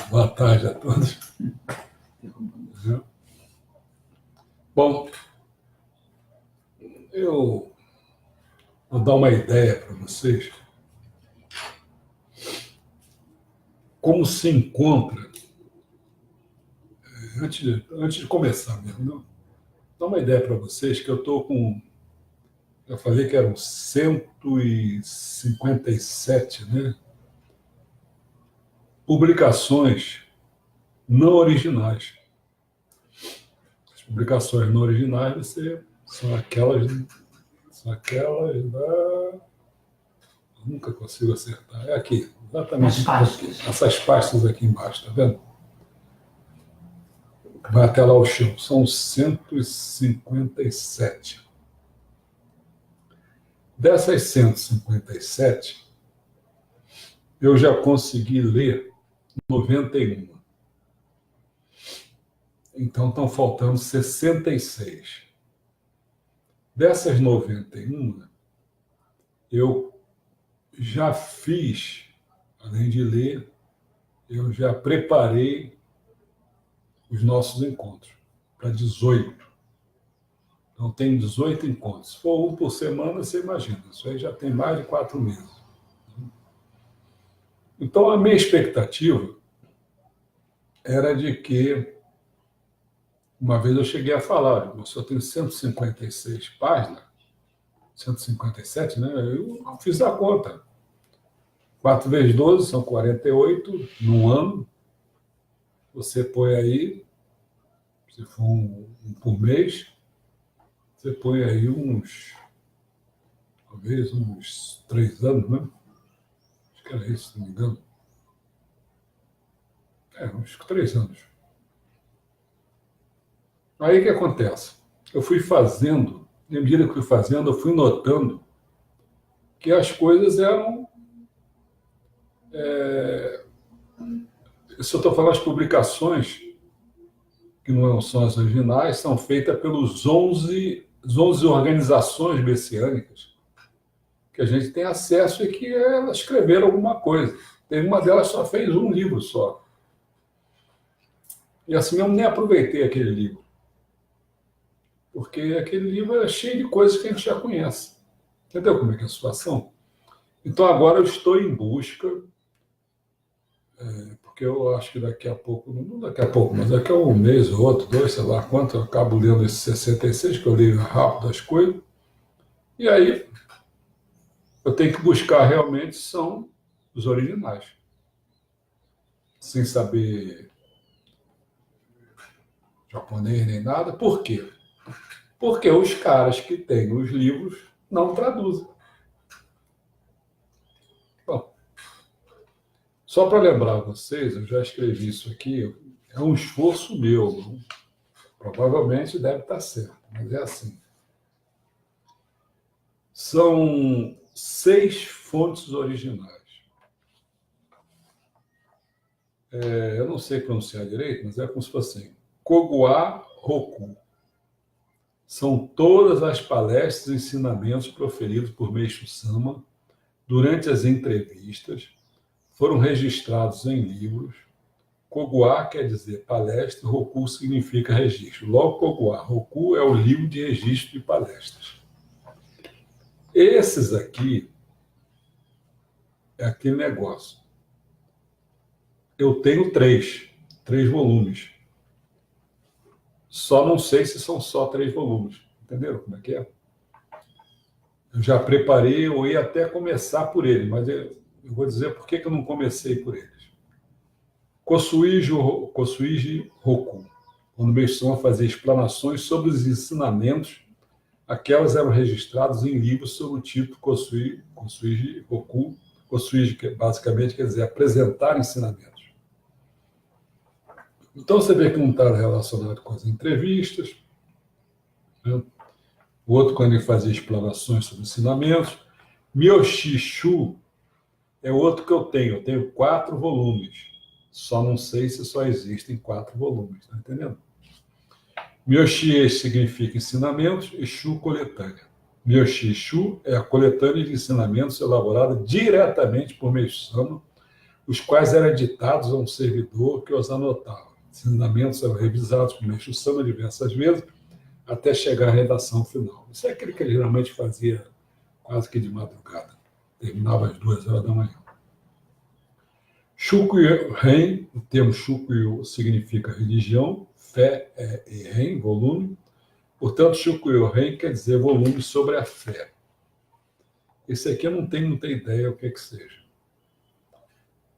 Boa tarde a todos. Bom, eu vou dar uma ideia para vocês como se encontra, antes de começar mesmo, vou dar uma ideia para vocês que eu estou com, eu falei que eram 157, né, publicações não originais. As publicações não originais são aquelas da... Eu nunca consigo acertar. É aqui, exatamente. Essas pastas aqui embaixo, tá vendo? Vai até lá ao chão. São 157. Dessas 157, eu já consegui ler 91. Então estão faltando 66. Dessas 91, eu já fiz, além de ler, eu já preparei os nossos encontros para 18. Então tem 18 encontros. Se for um por semana, você imagina, isso aí já tem mais de 4 meses. Então a minha expectativa era de que, uma vez eu cheguei a falar, eu só tenho 156 páginas, 157, né? Eu fiz a conta. 4 vezes 12 são 48 num ano. Você põe aí, se for um por mês, você põe aí talvez uns 3 anos, né? Acho que era isso, se não me engano. Uns 3 anos. Aí o que acontece? Eu fui fazendo, à medida que eu fui fazendo, eu fui notando que as coisas eram... Se eu estou falando as publicações, que não são as originais, são feitas pelos 11 organizações messiânicas que a gente tem acesso e que elas escreveram alguma coisa. Tem uma delas só fez um livro só. E assim eu nem aproveitei aquele livro. Porque aquele livro é cheio de coisas que a gente já conhece. Entendeu como é que é a situação? Então agora eu estou em busca, porque eu acho que daqui a pouco, não daqui a pouco, mas daqui a um mês, ou outro, 2, sei lá quanto, eu acabo lendo esses 66, que eu leio rápido as coisas, e aí eu tenho que buscar realmente são os originais, sem saber japonês nem nada. Por quê? Porque os caras que têm os livros não traduzem. Bom, só para lembrar vocês, eu já escrevi isso aqui, é um esforço meu, provavelmente deve estar certo, mas é assim. São 6 fontes originais. Eu não sei pronunciar direito, mas é como se fosse assim. Kogwa Roku. São todas as palestras e ensinamentos proferidos por Meixo Sama durante as entrevistas, foram registrados em livros. Kogwa quer dizer palestra, Roku significa registro. Logo, Kogwa Roku é o livro de registro de palestras. Esses aqui é aquele negócio. Eu tenho 3 volumes. Só não sei se são só 3 volumes. Entenderam como é que é? Eu já preparei, eu ia até começar por ele, mas eu vou dizer por que eu não comecei por eles. Kosuiji Roku, quando Meixo Sama fazia explanações sobre os ensinamentos, aquelas eram registradas em livros sob o título Kosuiji Roku. Kosuiji, que basicamente quer dizer apresentar ensinamentos. Então você vê que um está relacionado com as entrevistas, né? O outro quando ele fazia explanações sobre ensinamentos. Miyoshi Shu é outro que eu tenho. Eu tenho 4 volumes. Só não sei se só existem 4 volumes, tá entendendo? Myoshi significa ensinamentos e Shu coletânea. Myoshi Shu é a coletânea de ensinamentos elaborada diretamente por Meishu Sama, os quais eram ditados a um servidor que os anotava. Os ensinamentos eram revisados por Meishu Sama diversas vezes, até chegar à redação final. Isso é aquele que ele geralmente fazia quase que de madrugada. Terminava às 2 horas da manhã. Shukyu-ren, o termo Shukyu significa religião, fé e ren, volume. Portanto, Shukyu-ren quer dizer volume sobre a fé. Esse aqui eu não tenho muita ideia o que seja.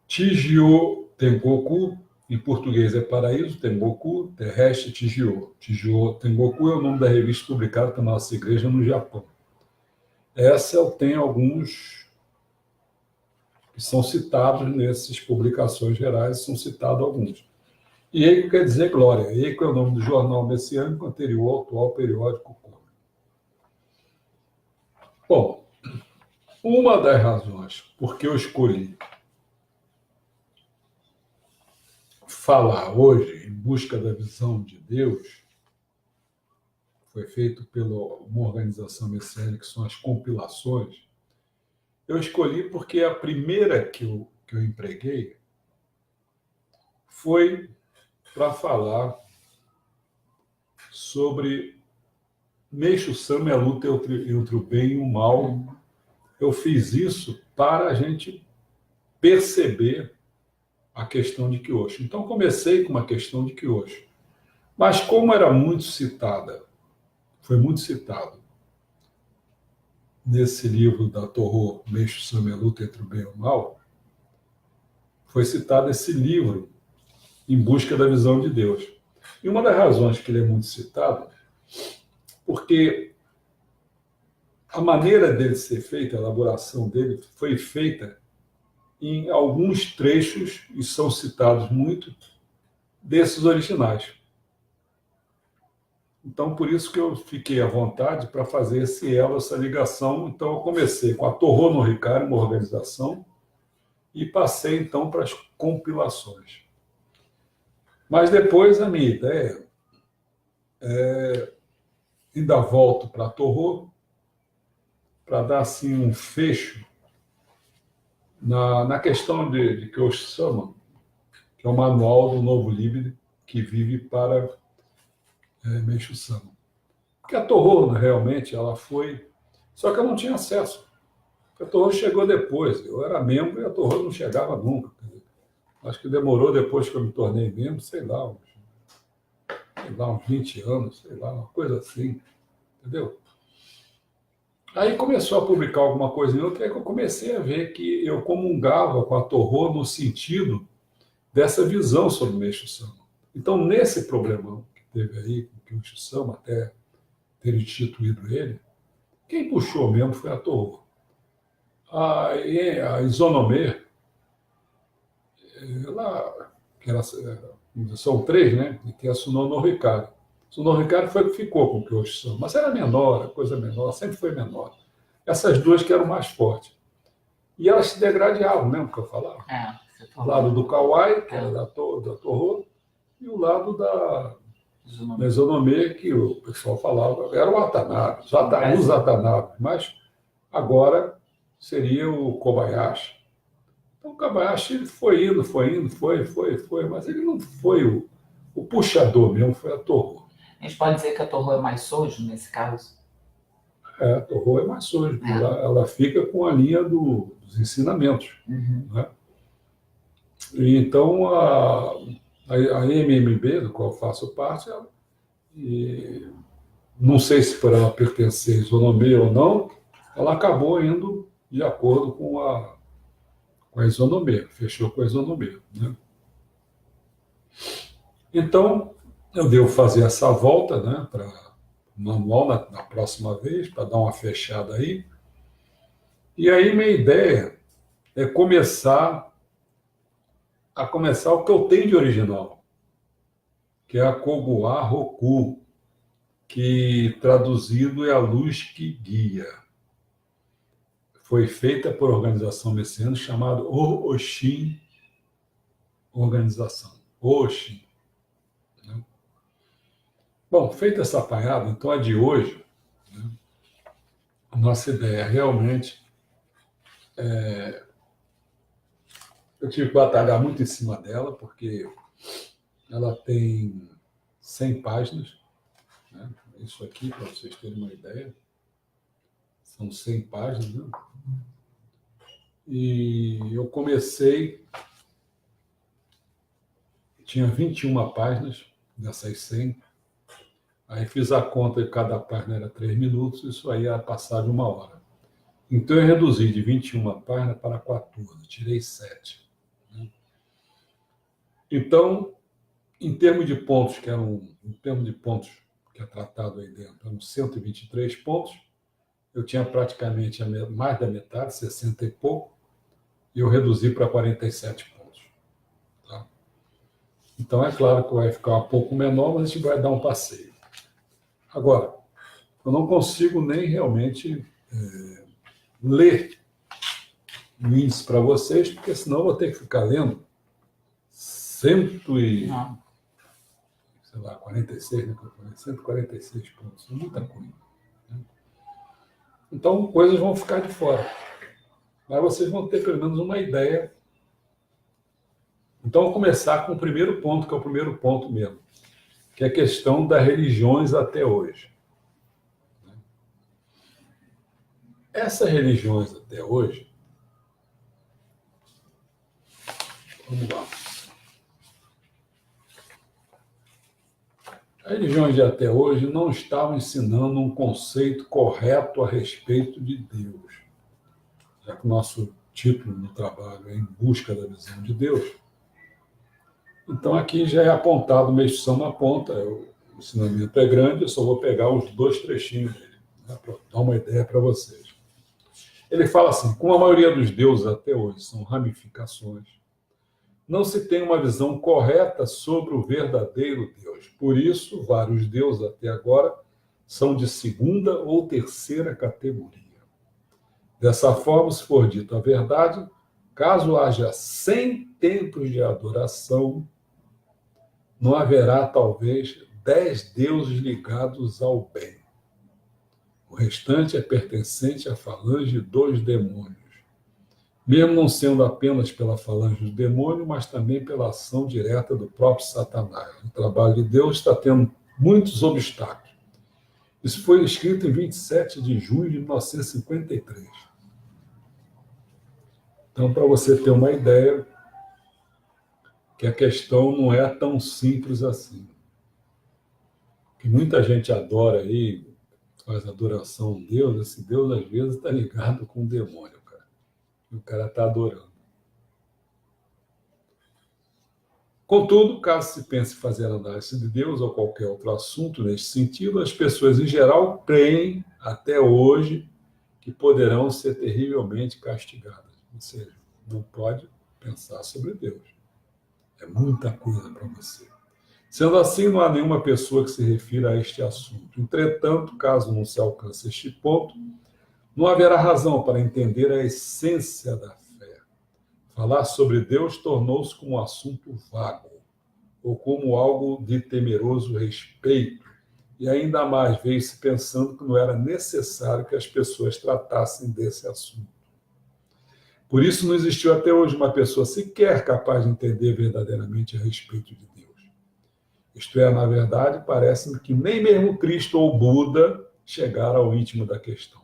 Chijio Tengoku, em português é Paraíso, Tengoku, Terrestre, Chijio. Chijio Tengoku é o nome da revista publicada pela nossa igreja no Japão. Essa eu tenho alguns que são citados nessas publicações gerais, são citados alguns. E Eiko quer dizer glória. Eiko é o nome do jornal messiânico anterior ao atual periódico Kome. Bom, uma das razões por que eu escolhi falar hoje em busca da visão de Deus foi feito pela uma organização messiânica, que são as compilações. Eu escolhi porque a primeira que eu empreguei foi para falar sobre Meishu Sama e a luta entre o bem e o mal. Eu fiz isso para a gente perceber a questão de Kyosho. Então, comecei com uma questão de Kyosho. Mas como era muito citada, foi muito citado nesse livro da Torô, Meishu Sama e a luta entre o bem e o mal, foi citado esse livro, Em Busca da Visão de Deus. E uma das razões que ele é muito citado, porque a maneira dele ser feita, a elaboração dele, foi feita em alguns trechos, e são citados muito, desses originais. Então, por isso que eu fiquei à vontade para fazer esse elo, essa ligação. Então, eu comecei com a Torô no Hikari, uma organização, e passei, então, para as compilações. Mas depois a minha ideia ainda volto para a Torô, para dar assim um fecho na questão de Kyosho Sama, que é o manual do novo líder que vive para Meishu Sama. Porque a Torô, realmente, ela foi... Só que eu não tinha acesso. A Torô chegou depois. Eu era membro e a Torô não chegava nunca. Acho que demorou depois que eu me tornei membro, sei lá, uns 20 anos, sei lá, uma coisa assim. Entendeu? Aí começou a publicar alguma coisa em outra, aí que eu comecei a ver que eu comungava com a Torô no sentido dessa visão sobre o Meishu Sama. Então, nesse problemão que teve aí, com o Meishu Sama, até ter instituído ele, quem puxou mesmo foi a Torô. A Isonomê, ela, são 3, né? E tem a Sunono Hikari. Sunono Hikari foi o que ficou com o Kyosho Sama, mas era menor, coisa menor, sempre foi menor. Essas 2 que eram mais fortes. E elas se degradeavam, lembra que eu falava? O lado do Kawai, que era da Torô, e o lado da Isonomê, que o pessoal falava, era o Watanabe, os Watanabe, mas agora seria o Kobayashi. Então, o Kobayashi foi indo, mas ele não foi o puxador mesmo, foi a Torô. A gente pode dizer que a Torô é mais sojo nesse caso? A Torô é mais sojo, ela fica com a linha dos ensinamentos. Uhum. Né? E então, a MMB, do qual eu faço parte, e não sei se por ela pertencer a Isonomê ou não, ela acabou indo de acordo com a Isonomê, fechou com a Isonomê. Né? Então, eu devo fazer essa volta, né, para o manual na próxima vez, para dar uma fechada aí. E aí minha ideia é começar o que eu tenho de original, que é a Koguá Roku, que traduzido é a luz que guia. foi feita por organização messiânica chamada Oshin Organização. Oshin. Né? Bom, feita essa apanhada, então a de hoje, né, a nossa ideia realmente eu tive que batalhar muito em cima dela, porque ela tem 100 páginas, né? Isso aqui, para vocês terem uma ideia, são 100 páginas, né? E eu comecei, tinha 21 páginas dessas 100, aí fiz a conta de cada página era 3 minutos, isso aí ia passar de 1 hora. Então eu reduzi de 21 páginas para 14, tirei 7. Né? Então, em termos de pontos, que é tratado aí dentro, eram 123 pontos, eu tinha praticamente mais da metade, 60 e pouco, e eu reduzi para 47 pontos. Tá? Então, é claro que vai ficar um pouco menor, mas a gente vai dar um passeio. Agora, eu não consigo nem realmente ler o índice para vocês, porque senão eu vou ter que ficar lendo 146, né? 146 pontos. É muita coisa. Né? Então, coisas vão ficar de fora. Mas vocês vão ter pelo menos uma ideia. Então, eu vou começar com o primeiro ponto, que é o primeiro ponto mesmo, que é a questão das religiões até hoje. Essas religiões até hoje, vamos lá. As religiões de até hoje não estavam ensinando um conceito correto a respeito de Deus. Já que o nosso título do trabalho é Em Busca da Visão de Deus, então aqui já é apontado, mexão na ponta, o ensinamento é grande, eu só vou pegar os 2 trechinhos dele, né, para dar uma ideia para vocês. Ele fala assim, como a maioria dos deuses até hoje são ramificações, não se tem uma visão correta sobre o verdadeiro Deus. Por isso, vários deuses até agora são de segunda ou terceira categoria. Dessa forma, se for dito a verdade, caso haja 100 templos de adoração, não haverá talvez 10 deuses ligados ao bem. O restante é pertencente à falange dos demônios. Mesmo não sendo apenas pela falange do demônio, mas também pela ação direta do próprio Satanás. O trabalho de Deus está tendo muitos obstáculos. Isso foi escrito em 27 de junho de 1953. Então, para você ter uma ideia, que a questão não é tão simples assim. Que muita gente adora aí, faz adoração a Deus, esse Deus às vezes está ligado com o demônio, cara. E o cara está adorando. Contudo, caso se pense em fazer análise de Deus ou qualquer outro assunto neste sentido, as pessoas em geral creem, até hoje, que poderão ser terrivelmente castigadas. Ou seja, não pode pensar sobre Deus. É muita coisa para você. Sendo assim, não há nenhuma pessoa que se refira a este assunto. Entretanto, caso não se alcance este ponto, não haverá razão para entender a essência da fé. Falar sobre Deus tornou-se como um assunto vago, ou como algo de temeroso respeito, e ainda mais veio-se pensando que não era necessário que as pessoas tratassem desse assunto. Por isso não existiu até hoje uma pessoa sequer capaz de entender verdadeiramente a respeito de Deus. Isto é, na verdade, parece-me que nem mesmo Cristo ou Buda chegaram ao íntimo da questão.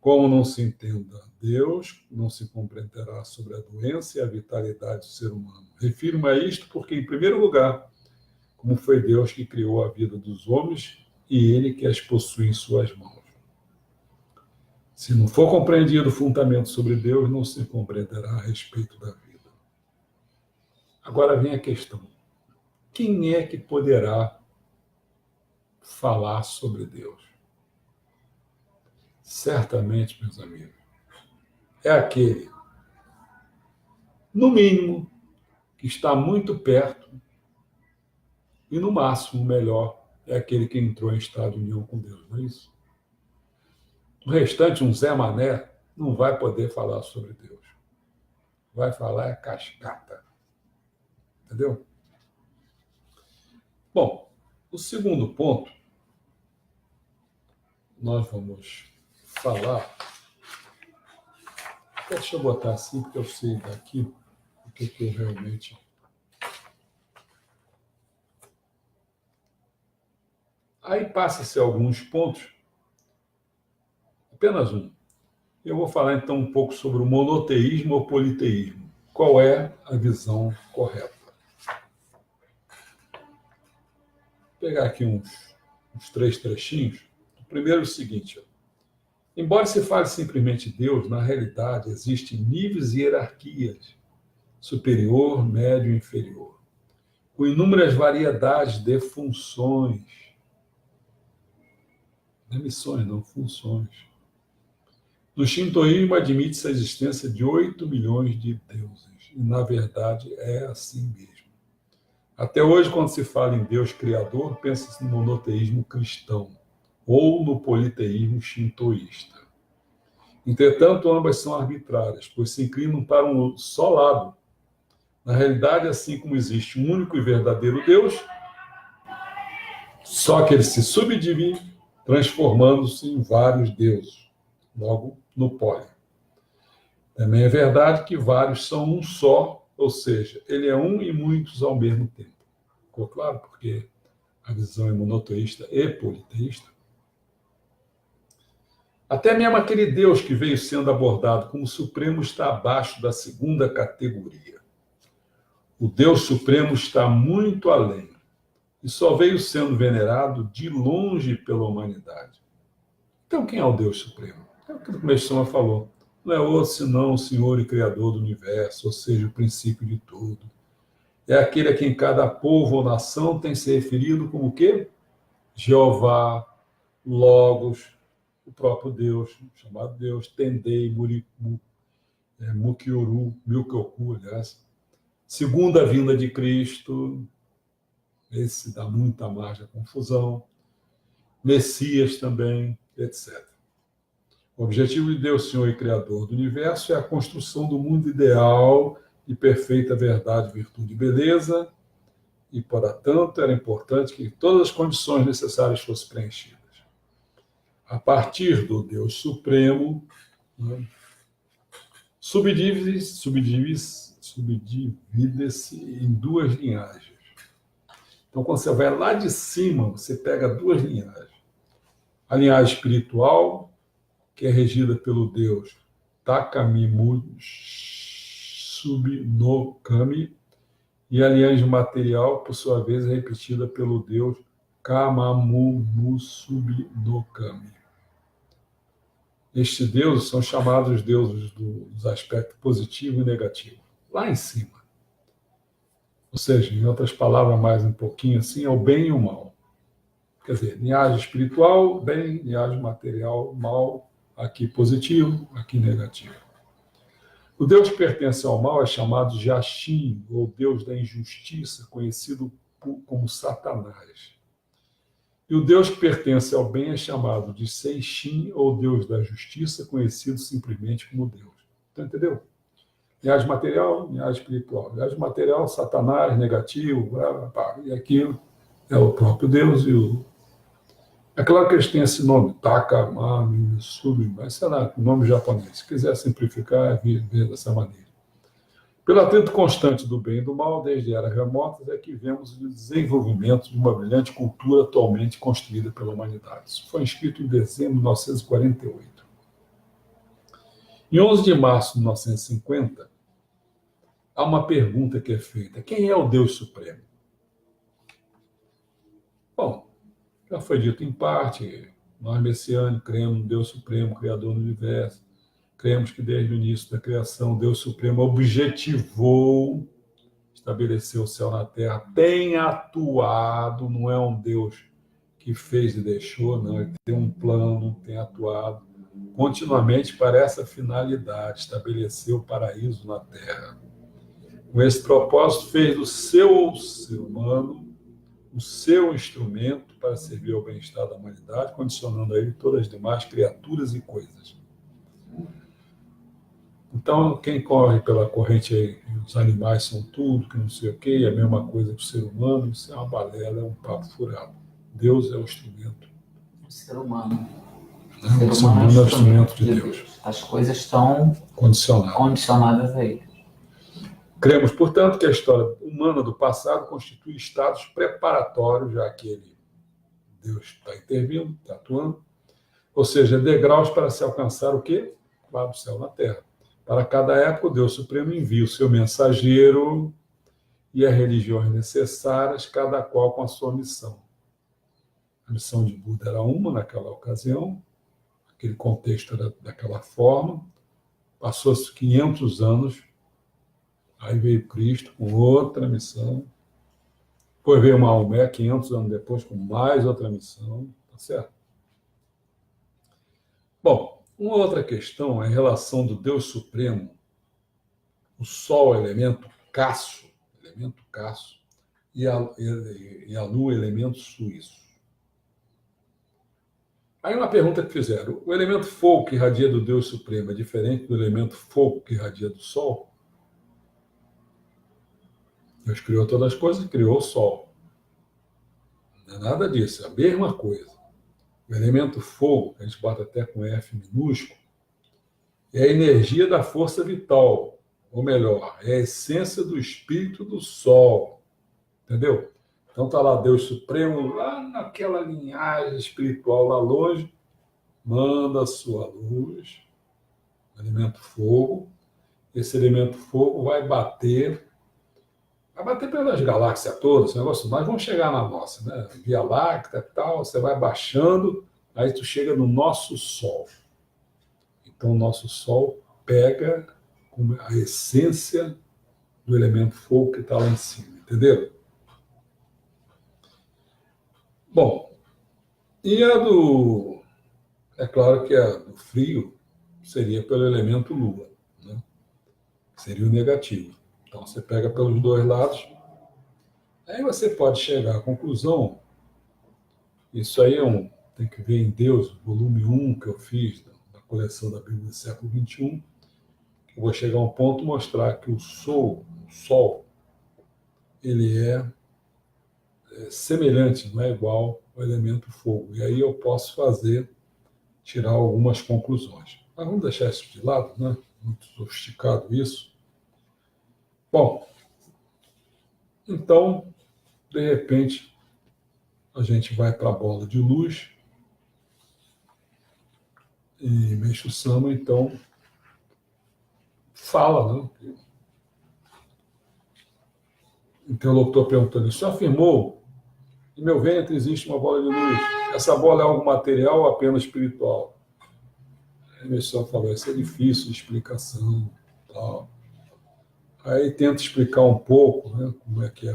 Como não se entenda Deus, não se compreenderá sobre a doença e a vitalidade do ser humano. Refiro-me a isto porque, em primeiro lugar, como foi Deus que criou a vida dos homens e Ele que as possui em suas mãos. Se não for compreendido o fundamento sobre Deus, não se compreenderá a respeito da vida. Agora vem a questão. Quem é que poderá falar sobre Deus? Certamente, meus amigos, é aquele, no mínimo, que está muito perto e, no máximo, melhor, é aquele que entrou em estado de união com Deus, não é isso? O restante, um Zé Mané, não vai poder falar sobre Deus. Vai falar é cascata. Entendeu? Bom, o segundo ponto, nós vamos falar. Deixa eu botar assim, porque eu sei daqui o que eu realmente. Aí passa-se alguns pontos, apenas um. Eu vou falar então um pouco sobre o monoteísmo ou politeísmo. Qual é a visão correta? Vou pegar aqui uns 3 trechinhos. O primeiro é o seguinte: ó. Embora se fale simplesmente Deus, na realidade existem níveis e hierarquias, superior, médio e inferior, com inúmeras variedades de funções. Não é missões, não, funções. No shintoísmo admite-se a existência de 8 milhões de deuses, e na verdade é assim mesmo. Até hoje, quando se fala em Deus Criador, pensa-se no monoteísmo cristão ou no politeísmo shintoísta. Entretanto, ambas são arbitrárias, pois se inclinam para um só lado. Na realidade, assim como existe um único e verdadeiro Deus, só que ele se subdivide, transformando-se em vários deuses, logo no poli. Também é verdade que vários são um só, ou seja, ele é um e muitos ao mesmo tempo. Ficou claro? Porque a visão é monoteísta e politeísta. Até mesmo aquele Deus que veio sendo abordado como supremo está abaixo da segunda categoria. O Deus Supremo está muito além e só veio sendo venerado de longe pela humanidade. Então, quem é o Deus Supremo? É o que o Meshama falou. Não é outro senão o Senhor e Criador do Universo, ou seja, o princípio de tudo. É aquele a quem cada povo ou nação tem se referido como o quê? Jeová, Logos, o próprio Deus, chamado Deus, Tendei, Mukioru, Milkyoku, aliás. Segunda vinda de Cristo, esse dá muita margem à confusão. Messias também, etc. O objetivo de Deus, Senhor e Criador do Universo, é a construção do mundo ideal de perfeita verdade, virtude e beleza, e, para tanto, era importante que todas as condições necessárias fossem preenchidas. A partir do Deus Supremo, né, subdivide-se em 2 linhagens. Então, quando você vai lá de cima, você pega 2 linhagens. A linhagem espiritual, que é regida pelo Deus Takami Musubi no Kami, e a linhagem material, por sua vez, é repetida pelo Deus Kamamu Musubi no Kami. Estes deuses são chamados deuses dos aspectos positivo e negativo, lá em cima. Ou seja, em outras palavras, mais um pouquinho assim, é o bem e o mal. Quer dizer, linhagem espiritual, bem, linhagem material, mal, aqui positivo, aqui negativo. O Deus que pertence ao mal é chamado de Jashin, ou Deus da injustiça, conhecido como Satanás. E o Deus que pertence ao bem é chamado de Seishin, ou Deus da justiça, conhecido simplesmente como Deus. Então, entendeu? Linhagem material, linhagem espiritual. Linhagem material, Satanás, negativo, e aquilo é o próprio Deus e o... É claro que eles têm esse nome, Takamami, Subi, mas será o nome japonês. Se quiser simplificar, é ver dessa maneira. Pelo atrito constante do bem e do mal, desde eras remotas, é que vemos o desenvolvimento de uma brilhante cultura atualmente construída pela humanidade. Isso foi escrito em dezembro de 1948. Em 11 de março de 1950, há uma pergunta que é feita: quem é o Deus Supremo? Bom, já foi dito em parte, nós messiânicos cremos no Deus Supremo, Criador do Universo. Cremos que desde o início da criação, Deus Supremo objetivou estabelecer o céu na terra, tem atuado, não é um Deus que fez e deixou, não, ele tem um plano, tem atuado continuamente para essa finalidade, estabelecer o paraíso na terra. Com esse propósito, fez do seu ser humano o seu instrumento para servir ao bem-estar da humanidade, condicionando a ele todas as demais criaturas e coisas. Então, quem corre pela corrente aí, os animais são tudo, que não sei o quê, é a mesma coisa que o ser humano, isso é uma balela, é um papo furado. Deus é o instrumento. O ser humano. O ser humano é o instrumento de Deus. As coisas estão condicionadas a ele. Cremos, portanto, que a história humana do passado constitui estados preparatórios, já que Deus está intervindo, está atuando, ou seja, degraus para se alcançar o quê? Lá do céu na terra. Para cada época, o Deus Supremo envia o seu mensageiro e as religiões necessárias, cada qual com a sua missão. A missão de Buda era uma naquela ocasião, aquele contexto era daquela forma, passou-se 500 anos, aí veio Cristo com outra missão, depois veio Maomé, 500 anos depois, com mais outra missão, tá certo? Bom, uma outra questão é a relação do Deus Supremo, o Sol, elemento caço, e a Lua, elemento suíço. Aí uma pergunta que fizeram, o elemento fogo que irradia do Deus Supremo é diferente do elemento fogo que irradia do Sol? Deus criou todas as coisas e criou o Sol. Não é nada disso, é a mesma coisa. O elemento fogo, que a gente bota até com F minúsculo, é a energia da força vital, ou melhor, é a essência do espírito do Sol. Entendeu? Então está lá Deus Supremo, lá naquela linhagem espiritual lá longe, manda a sua luz, elemento fogo. Esse elemento fogo vai bater pelas galáxias todas, esse negócio, mas vamos chegar na nossa, né? Via Láctea e tal, você vai baixando, aí tu chega no nosso Sol. Então o nosso Sol pega a essência do elemento fogo que está lá em cima, entendeu? Bom, e é claro que a do frio seria pelo elemento Lua, né? Seria o negativo. Então você pega pelos dois lados, aí você pode chegar à conclusão, isso aí tem que ver em Deus, volume 1 que eu fiz, da coleção da Bíblia do século XXI, que eu vou chegar a um ponto e mostrar que o Sol, ele é semelhante, não é igual ao elemento fogo. E aí eu posso tirar algumas conclusões. Mas vamos deixar isso de lado, né? Muito sofisticado isso. Bom, então, de repente, a gente vai para a bola de luz e Meixo Sama, então, fala, né? O interlocutor perguntando, o senhor afirmou, em meu ventre existe uma bola de luz. Essa bola é algo material ou apenas espiritual? Aí Meixo Sama falou, isso é difícil de explicação, tal. Aí tenta explicar um pouco, né, como é que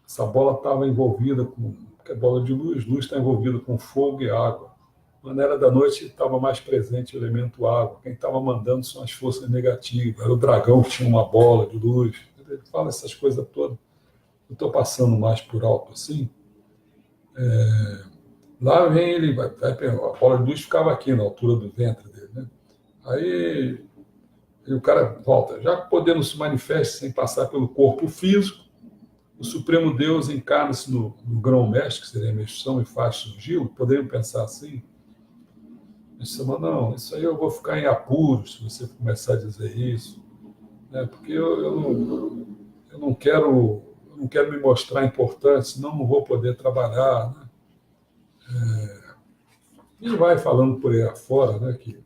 essa bola estava envolvida porque a bola de luz está envolvida com fogo e água. Na maneira da noite estava mais presente o elemento água. Quem estava mandando são as forças negativas. Era o dragão que tinha uma bola de luz. Ele fala essas coisas todas. Eu estou passando mais por alto assim. Lá vem ele, a bola de luz ficava aqui na altura do ventre dele, né? Aí e o cara volta. Já que o poder não se manifesta sem passar pelo corpo físico, o Supremo Deus encarna-se no grão-mestre, que seria a Meixo, e faz surgir. Poderiam pensar assim? Meixo, não, isso aí eu vou ficar em apuros se você começar a dizer isso, né? Porque eu não quero me mostrar importante, senão não vou poder trabalhar, né? E vai falando por aí afora, né, que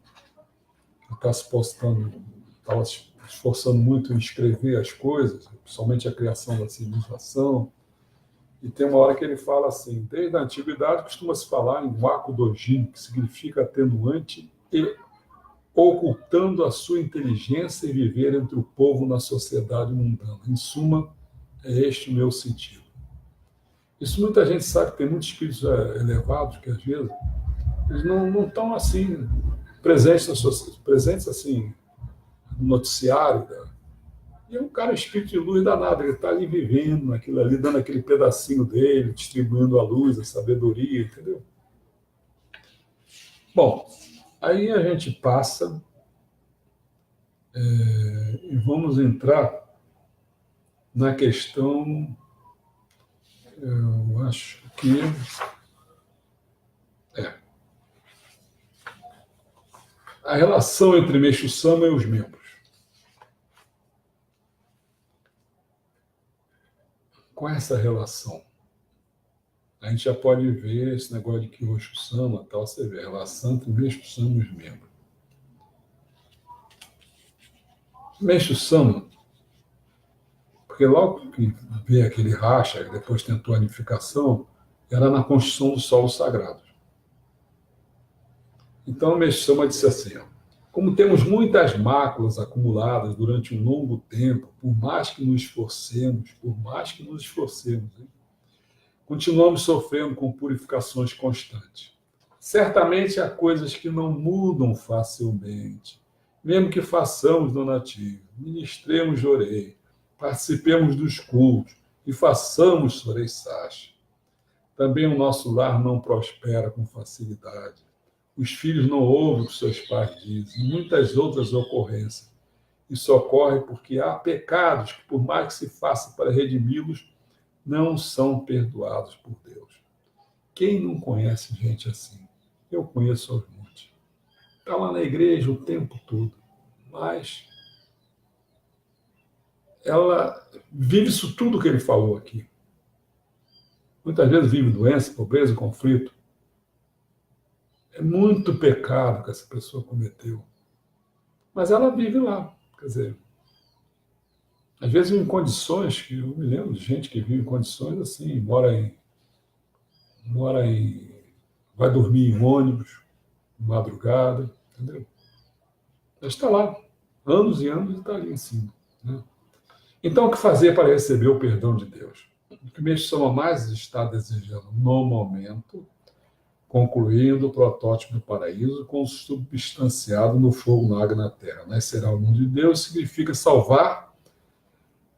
está se postando, estava se esforçando muito em escrever as coisas, principalmente a criação da civilização. E tem uma hora que ele fala assim, desde a antiguidade costuma-se falar em Waku Dojin, que significa atenuante e ocultando a sua inteligência e viver entre o povo na sociedade mundana. Em suma, é este o meu sentido. Isso muita gente sabe, tem muitos espíritos elevados que às vezes eles não estão assim presentes assim no noticiário. E é um cara espírito de luz danado, ele está ali vivendo naquilo ali, dando aquele pedacinho dele, distribuindo a luz, a sabedoria, entendeu? Bom, aí a gente passa E vamos entrar na questão, eu acho que a relação entre Meixo Sama e os membros. Qual é essa relação? A gente já pode ver esse negócio de Kyosho Sama, tal, você vê a relação entre Meixo Sama e os membros. Meixo Sama, porque logo que veio aquele racha, que depois tentou a unificação, era na construção dos solos sagrados. Então, Meixo Sama disse assim, ó, como temos muitas máculas acumuladas durante um longo tempo, por mais que nos esforcemos, hein, continuamos sofrendo com purificações constantes. Certamente há coisas que não mudam facilmente, mesmo que façamos donativo, ministremos jorei, participemos dos cultos e façamos sorei sashi. Também o nosso lar não prospera com facilidade. Os filhos não ouvem o que seus pais dizem, e muitas outras ocorrências. Isso ocorre porque há pecados que, por mais que se faça para redimi-los, não são perdoados por Deus. Quem não conhece gente assim? Eu conheço aos montes. Está lá na igreja o tempo todo, mas ela vive isso tudo que ele falou aqui. Muitas vezes vive doença, pobreza, conflito. É muito pecado que essa pessoa cometeu. Mas ela vive lá. Quer dizer, às vezes em condições que eu me lembro de gente que vive em condições assim, vai dormir em ônibus, de madrugada, entendeu? Ela está lá, anos e anos, e está ali em cima. Né? Então, o que fazer para receber o perdão de Deus? O que Meixo Sama mais está desejando no momento, concluindo o protótipo do paraíso, consubstanciado no fogo, na água e na terra. Nascerá o mundo de Deus significa salvar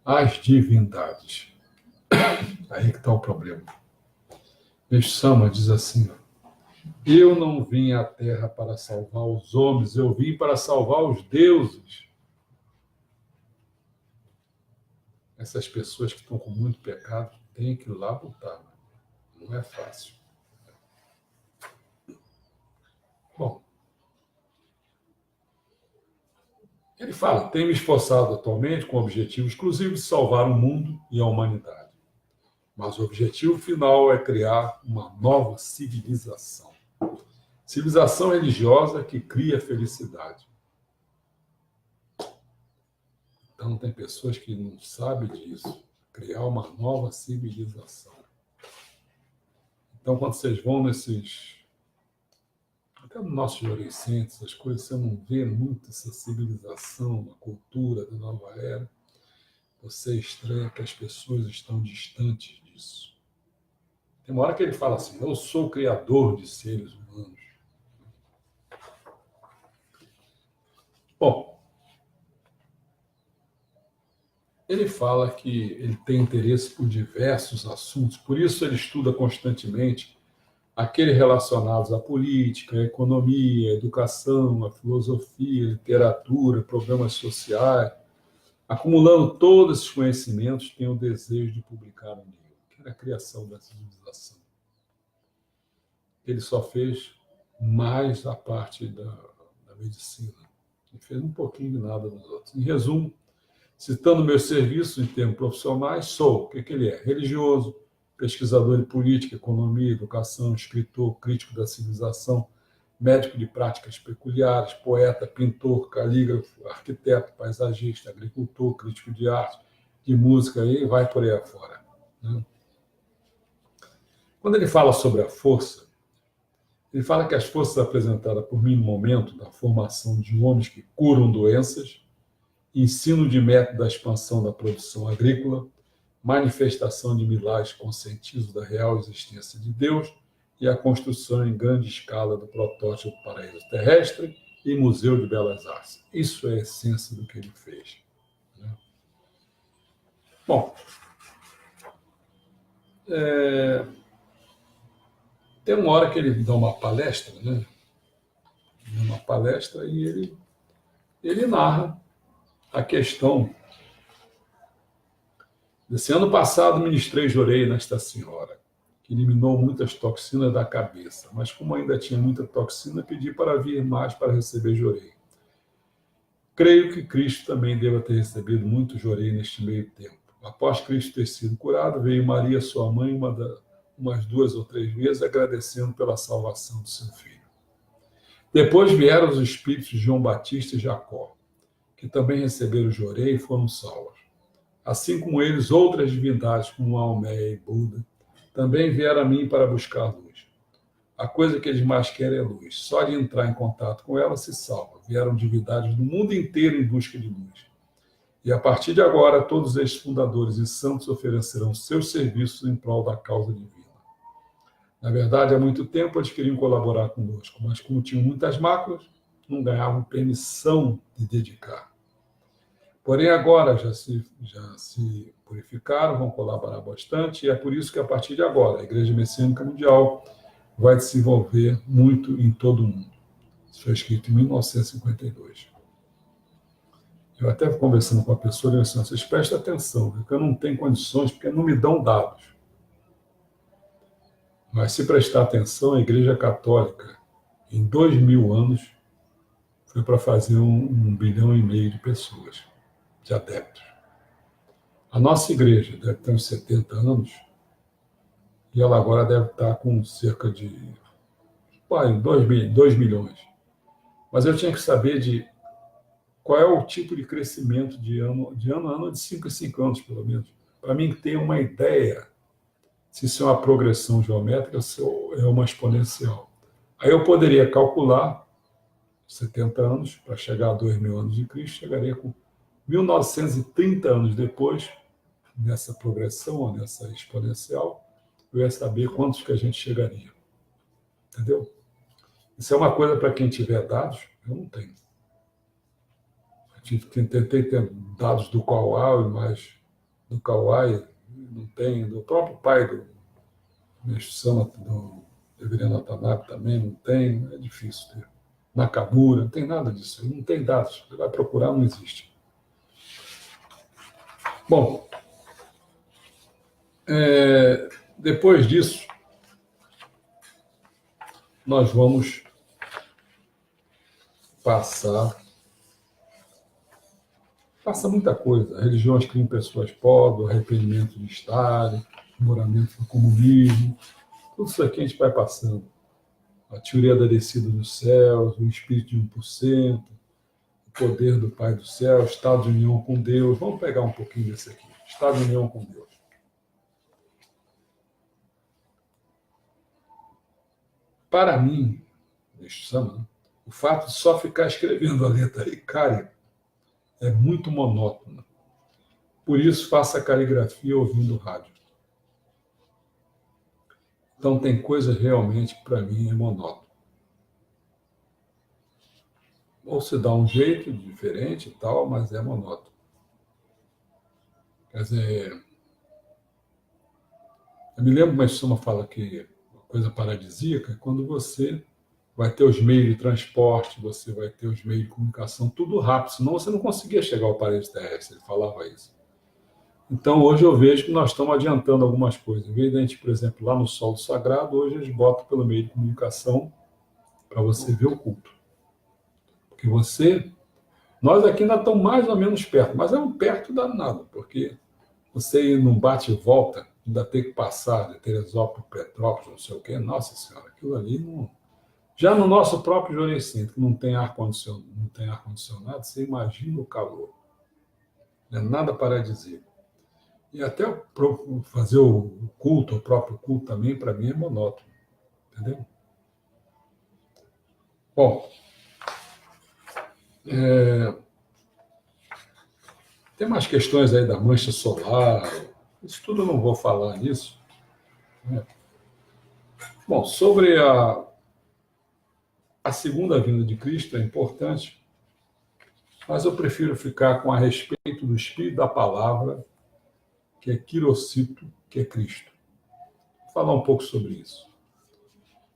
as divindades. Aí que está o problema. Meixo Sama diz assim, eu não vim à terra para salvar os homens, eu vim para salvar os deuses. Essas pessoas que estão com muito pecado têm que ir lá lutar. Não é fácil. Bom, ele fala, tenho me esforçado atualmente com o objetivo exclusivo de salvar o mundo e a humanidade. Mas o objetivo final é criar uma nova civilização. Civilização religiosa que cria felicidade. Então, tem pessoas que não sabem disso. Criar uma nova civilização. Então, quando vocês vão nesses... Até no nosso adolescentes, essas coisas, você não vê muito essa civilização, a cultura da nova era. Você estranha que as pessoas estão distantes disso. Tem uma hora que ele fala assim, eu sou o criador de seres humanos. Bom, ele fala que ele tem interesse por diversos assuntos, por isso ele estuda constantemente aqueles relacionados à política, à economia, à educação, à filosofia, à literatura, problemas sociais. Acumulando todos esses conhecimentos, tem o desejo de publicar um livro, que era a criação da civilização. Ele só fez mais a parte da medicina. Ele fez um pouquinho de nada nos outros. Em resumo, citando meus serviços em termos profissionais, sou, o que ele é? Religioso, pesquisador de política, economia, educação, escritor, crítico da civilização, médico de práticas peculiares, poeta, pintor, calígrafo, arquiteto, paisagista, agricultor, crítico de arte, de música, e vai por aí afora. Né? Quando ele fala sobre a força, ele fala que as forças apresentadas por mim no momento da formação de homens que curam doenças, ensino de método da expansão da produção agrícola, manifestação de milagres conscientizo da real existência de Deus e a construção em grande escala do protótipo do paraíso terrestre e museu de belas artes. Isso é a essência do que ele fez. Né? Bom, tem uma hora que ele dá uma palestra, né? Uma palestra e ele narra a questão. Esse ano passado, ministrei jorei nesta senhora, que eliminou muitas toxinas da cabeça, mas como ainda tinha muita toxina, pedi para vir mais para receber jorei. Creio que Cristo também deva ter recebido muito jorei neste meio tempo. Após Cristo ter sido curado, veio Maria, sua mãe, umas 2 ou 3 vezes, agradecendo pela salvação do seu filho. Depois vieram os espíritos de João Batista e Jacó, que também receberam jorei e foram salvos. Assim como eles, outras divindades, como Maomé e Buda, também vieram a mim para buscar luz. A coisa que eles mais querem é luz. Só de entrar em contato com ela se salva. Vieram divindades do mundo inteiro em busca de luz. E a partir de agora, todos estes fundadores e santos oferecerão seus serviços em prol da causa divina. Na verdade, há muito tempo eles queriam colaborar conosco, mas como tinham muitas máculas, não ganhavam permissão de dedicar. Porém, agora já se purificaram, vão colaborar bastante, e é por isso que, a partir de agora, a Igreja Messiânica Mundial vai se desenvolver muito em todo o mundo. Isso foi escrito em 1952. Eu até conversando com a pessoa, eu disse, vocês prestem atenção, porque eu não tenho condições, porque não me dão dados. Mas se prestar atenção, a Igreja Católica, em 2000 anos, foi para fazer 1,5 bilhão de pessoas, de adeptos. A nossa igreja deve ter uns 70 anos, e ela agora deve estar com cerca de 2 milhões. Mas eu tinha que saber de qual é o tipo de crescimento de ano a ano, de 5 em 5 anos, pelo menos, para mim ter uma ideia se isso é uma progressão geométrica ou é uma exponencial. Aí eu poderia calcular 70 anos, para chegar a 2.000 anos de Cristo, chegaria com 1930 anos depois, nessa progressão, ou nessa exponencial, eu ia saber quantos que a gente chegaria. Entendeu? Isso é uma coisa para quem tiver dados, eu não tenho. Tentei ter dados do Kauai, mas do Kauai não tem, do próprio pai do Mestre Sama, do Reverendo Watanabe também não tem, é difícil ter. Nakamura, não tem nada disso, não tem dados, você vai procurar, não existe. Bom, depois disso, nós vamos passa muita coisa. Religiões criam pessoas pobres, o arrependimento de Stalin, o moramento do comunismo, tudo isso aqui a gente vai passando. A teoria da descida dos céus, o espírito de 1%, o poder do Pai do Céu, estado de união com Deus. Vamos pegar um pouquinho desse aqui. Estado de união com Deus. Para mim, o fato de só ficar escrevendo a letra Ikari é muito monótono. Por isso, faça a caligrafia ouvindo rádio. Então, tem coisas realmente que, para mim, é monótono. Ou se dá um jeito diferente e tal, mas é monótono. Quer dizer, eu me lembro, mas Suma fala que uma coisa paradisíaca é quando você vai ter os meios de transporte, você vai ter os meios de comunicação, tudo rápido, senão você não conseguia chegar ao parede terrestre, ele falava isso. Então, hoje eu vejo que nós estamos adiantando algumas coisas. Em vez de a gente, por exemplo, lá no Solo Sagrado, hoje eles botam pelo meio de comunicação para você ver o culto. Porque nós aqui ainda estamos mais ou menos perto, mas é um perto danado, porque você ir num bate e volta, ainda tem que passar de Teresópolis, Petrópolis, não sei o quê, nossa senhora, aquilo ali não... Já no nosso próprio Jorei Centro, que não tem ar-condicionado, você imagina o calor. Não é nada paradisíaco. E até fazer o culto, o próprio culto também, para mim, é monótono. Entendeu? Bom, tem mais questões aí da mancha solar. Isso tudo eu não vou falar nisso. Né? Bom, sobre a segunda vinda de Cristo é importante, mas eu prefiro ficar com a respeito do Espírito da Palavra, que é Quirocito, que é Cristo. Vou falar um pouco sobre isso.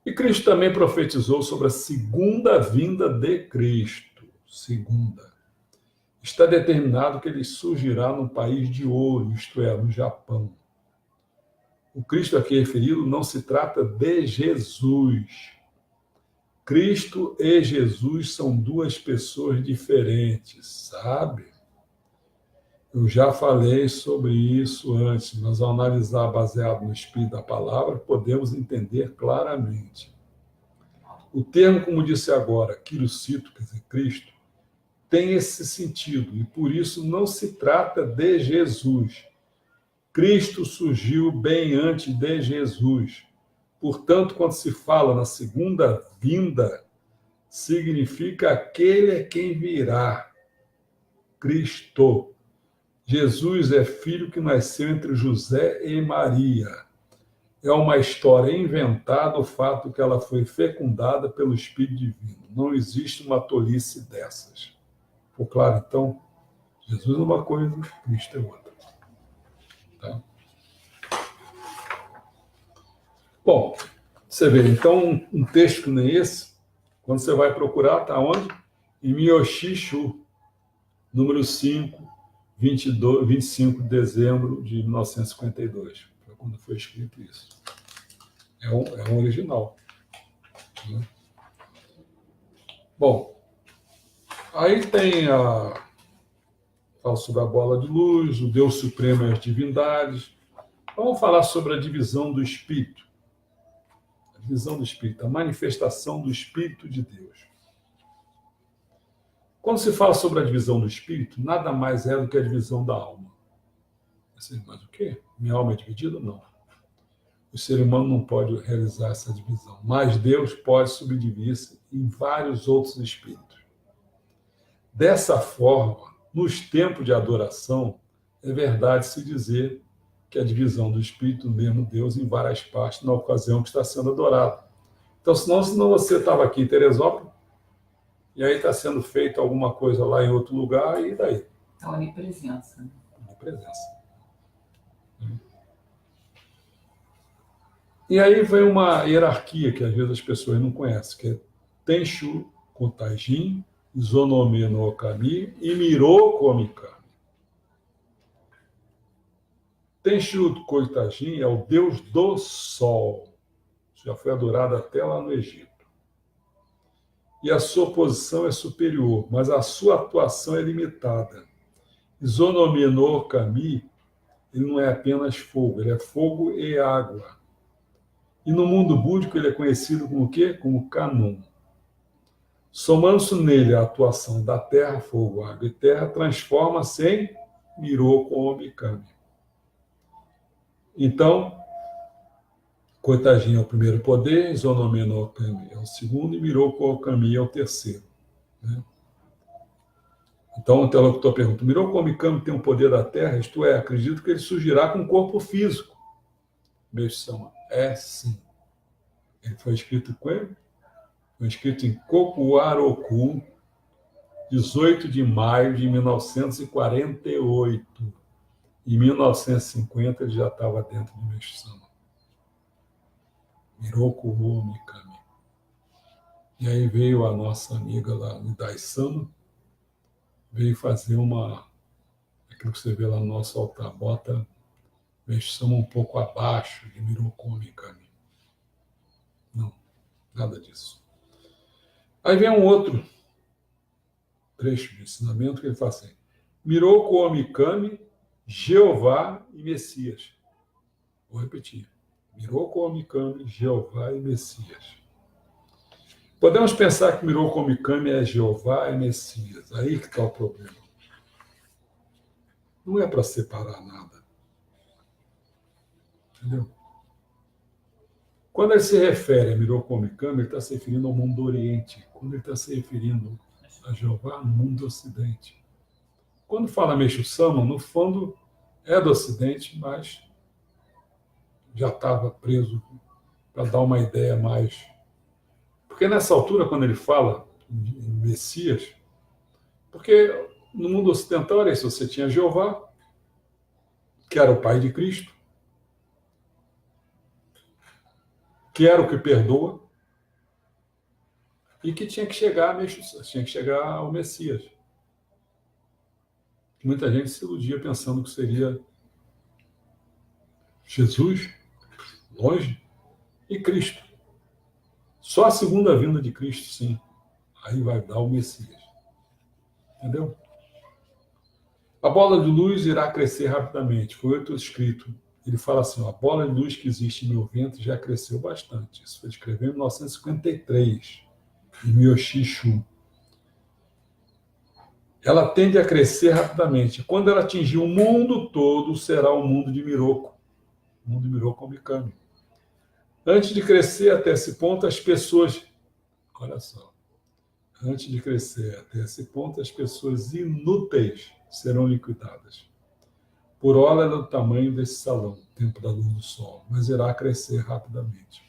E Cristo também profetizou sobre a segunda vinda de Cristo. Segunda. está determinado que ele surgirá num país de ouro, isto é, no Japão. O Cristo aqui referido não se trata de Jesus. Cristo e Jesus são duas pessoas diferentes, sabe? Eu já falei sobre isso antes, mas ao analisar baseado no Espírito da Palavra, podemos entender claramente. O termo, como disse agora, Quirocito, quer dizer, Cristo, tem esse sentido, e por isso não se trata de Jesus. Cristo surgiu bem antes de Jesus. Portanto, quando se fala na segunda vinda, significa aquele é quem virá, Cristo. Jesus é filho que nasceu entre José e Maria. É uma história inventada o fato que ela foi fecundada pelo Espírito Divino. Não existe uma tolice dessas. Ficou claro, então? Jesus é uma coisa, Cristo é outra. Tá? Bom, você vê, então, um texto que nem esse, quando você vai procurar, está onde? Em Myoshishu, número 5, 25 de dezembro de 1952. Foi quando foi escrito isso. É um original. Né? Bom, aí tem fala sobre a bola de luz, o Deus Supremo e as divindades. Vamos falar sobre a divisão do Espírito. A divisão do Espírito, a manifestação do Espírito de Deus. Quando se fala sobre a divisão do Espírito, nada mais é do que a divisão da alma. Mas o quê? Minha alma é dividida? Não. O ser humano não pode realizar essa divisão, mas Deus pode subdividir-se em vários outros espíritos. Dessa forma, nos tempos de adoração, é verdade se dizer que a divisão do Espírito, mesmo Deus, em várias partes, na ocasião que está sendo adorado. Então, senão você estava aqui em Teresópolis, e aí está sendo feito alguma coisa lá em outro lugar, e daí? A onipresença. Onipresença. E aí vem uma hierarquia que às vezes as pessoas não conhecem, que é Tenshu Kotajin, Zonome no Okami e Miroko Mikami. Tenshu Kotajin é o deus do sol. Já foi adorado até lá no Egito. E a sua posição é superior, mas a sua atuação é limitada. Zonome no Okami, ele não é apenas fogo, ele é fogo e água. E no mundo búdico ele é conhecido como o quê? Como Kanun. Somando-se nele a atuação da terra, fogo, água e terra, transforma-se em Miroko Mikami. Então, Kotajin é o primeiro poder, Zonome no Okami é o segundo e Miroko Okami é o terceiro. Né? Então, o interlocutor pergunta, Miroko Mikami tem o poder da terra? Isto é, acredito que ele surgirá com um corpo físico. Meio-sama, é sim. Ele foi escrito com ele? Foi escrito em Kokuaroku, 18 de maio de 1948. Em 1950 ele já estava dentro do Meishu-sama. Miroko Mikami. E aí veio a nossa amiga lá, Nidai-sama, veio fazer aquilo que você vê lá no nosso altar, bota Meishu-sama um pouco abaixo de Miroko Mikami. Não, nada disso. Aí vem um outro trecho de ensinamento que ele fala assim, Miroko Mikami, Jeová e Messias. Vou repetir. Miroko Mikami, Jeová e Messias. Podemos pensar que Miroko Mikami é Jeová e Messias. Aí que está o problema. Não é para separar nada. Entendeu? Quando ele se refere a Miroko Mikami, ele está se referindo ao mundo do Oriente. Quando ele está se referindo a Jeová, no mundo do Ocidente. Quando fala Meishu-sama, no fundo é do Ocidente, mas já estava preso para dar uma ideia mais. Porque nessa altura, quando ele fala em Messias, porque no mundo ocidental era isso, você tinha Jeová, que era o pai de Cristo, que era o que perdoa, e que tinha que chegar ao Messias. Muita gente se iludia pensando que seria Jesus, longe, e Cristo. Só a segunda vinda de Cristo, sim. Aí vai dar o Messias. Entendeu? A bola de luz irá crescer rapidamente. Foi outro escrito. Ele fala assim, ó, a bola de luz que existe em meu ventre já cresceu bastante. Isso foi escrevido em 1953, em Miyoshi Shu. Ela tende a crescer rapidamente. Quando ela atingir o mundo todo, será o mundo de Miroku. O mundo de Miroku Mikami. Antes de crescer até esse ponto, as pessoas... Olha só. Antes de crescer até esse ponto, as pessoas inúteis serão liquidadas. Por hora é do tamanho desse salão, tempo da luz do sol, mas irá crescer rapidamente.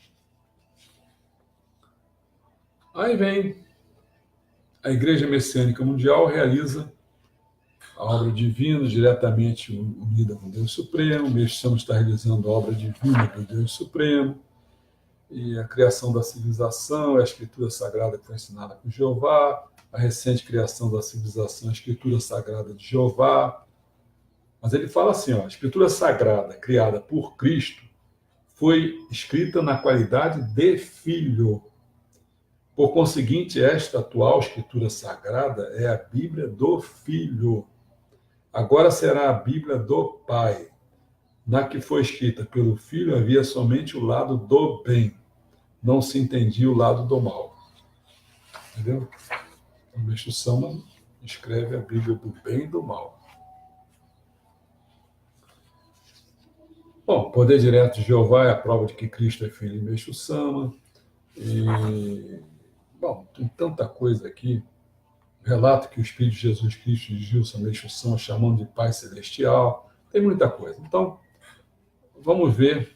Aí vem a Igreja Messiânica Mundial, realiza a obra divina diretamente unida com Deus Supremo, mesmo estamos realizando a obra divina do Deus Supremo, e a criação da civilização, a escritura sagrada que foi ensinada por Jeová, a recente criação da civilização, a escritura sagrada de Jeová. Mas ele fala assim, ó, a escritura sagrada criada por Cristo foi escrita na qualidade de filho. Por conseguinte, esta atual escritura sagrada é a Bíblia do Filho. Agora será a Bíblia do Pai. Na que foi escrita pelo Filho havia somente o lado do bem. Não se entendia o lado do mal. Entendeu? O Meixo Sama escreve a Bíblia do bem e do mal. Bom, poder direto de Jeová é a prova de que Cristo é filho de Meixo Sama. E, bom, tem tanta coisa aqui. Relato que o Espírito de Jesus Cristo de Gilson Meixo Sama chamando de Pai Celestial. Tem muita coisa. Então, vamos ver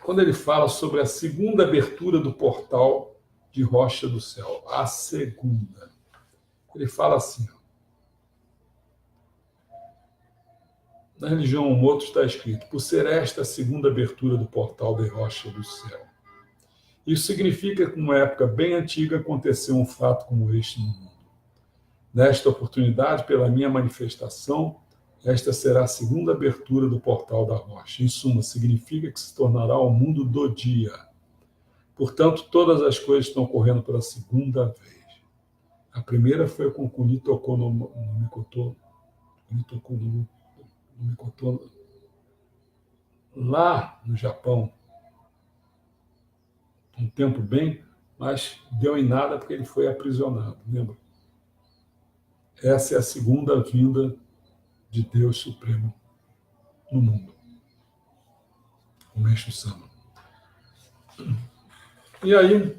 quando ele fala sobre a segunda abertura do portal de Rocha do Céu. A segunda. Ele fala assim, ó, na religião Omoto está escrito, por ser esta a segunda abertura do portal de Rocha do Céu. Isso significa que, numa época bem antiga, aconteceu um fato como este no mundo. Nesta oportunidade, pela minha manifestação, esta será a segunda abertura do portal da rocha. Em suma, significa que se tornará o mundo do dia. Portanto, todas as coisas estão ocorrendo pela segunda vez. A primeira foi com Kuni Toko no Mikoto, lá no Japão, um tempo bem, mas deu em nada porque ele foi aprisionado, lembra? Essa é a segunda vinda de Deus Supremo no mundo, o Meixo Sama. E aí,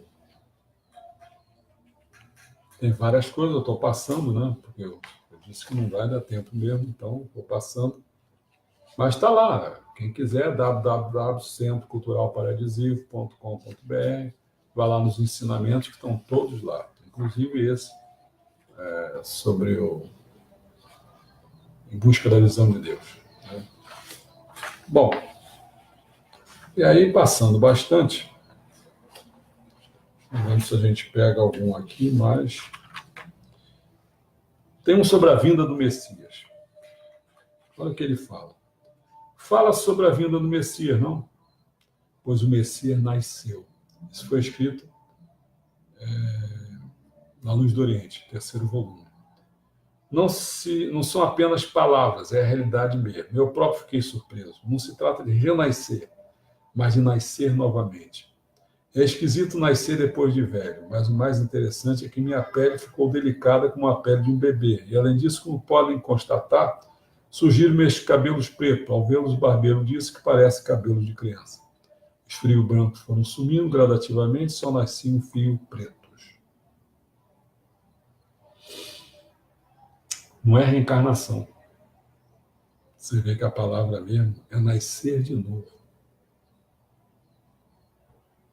tem várias coisas, eu estou passando, né? Porque eu disse que não vai dar tempo mesmo, então estou passando. Mas está lá, quem quiser, www.centroculturalparadisivo.com.br, vai lá nos ensinamentos que estão todos lá, inclusive esse, sobre em busca da visão de Deus. Né? Bom, e aí passando bastante, vamos ver se a gente pega algum aqui, mas tem um sobre a vinda do Messias. Olha o que ele fala. Fala sobre a vinda do Messias, não? Pois o Messias nasceu. Isso foi escrito na Luz do Oriente, terceiro volume. Não são apenas palavras, é a realidade mesmo. Eu próprio fiquei surpreso. Não se trata de renascer, mas de nascer novamente. É esquisito nascer depois de velho, mas o mais interessante é que minha pele ficou delicada como a pele de um bebê. E, além disso, como podem constatar, surgiram meus cabelos pretos. Ao vê-los, o barbeiro disse que parece cabelo de criança. Os fios brancos foram sumindo gradativamente, só nasciam fios pretos. Não é reencarnação. Você vê que a palavra mesmo é nascer de novo.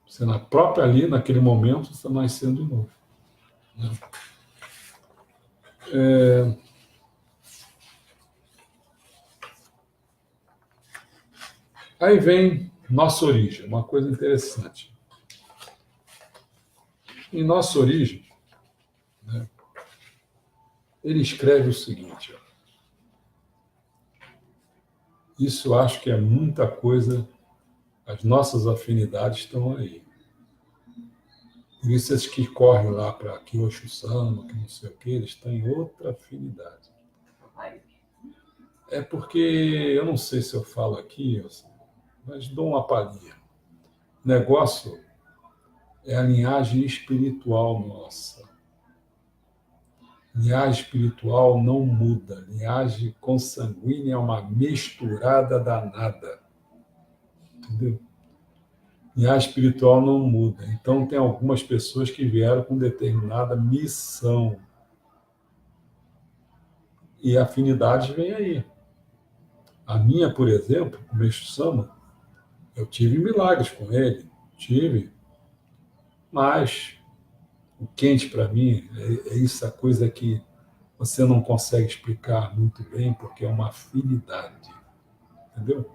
Você na própria ali, naquele momento, está nascendo de novo. Né? Aí vem nossa origem, uma coisa interessante. Em nossa origem, né, Ele escreve o seguinte, ó. Isso eu acho que é muita coisa, as nossas afinidades estão aí. Por isso esses que correm lá para Kyoshi-sama, que não sei o que, eles têm outra afinidade. É porque, eu não sei se eu falo aqui, mas dou uma palhinha. O negócio é a linhagem espiritual nossa. Linhagem espiritual não muda. Linhagem consanguínea é uma misturada danada. Entendeu? Linhagem espiritual não muda. Então, tem algumas pessoas que vieram com determinada missão. E a afinidade vem aí. A minha, por exemplo, o Meixo-sama, eu tive milagres com ele. Tive. Mas o quente para mim é essa coisa que você não consegue explicar muito bem, porque é uma afinidade. Entendeu?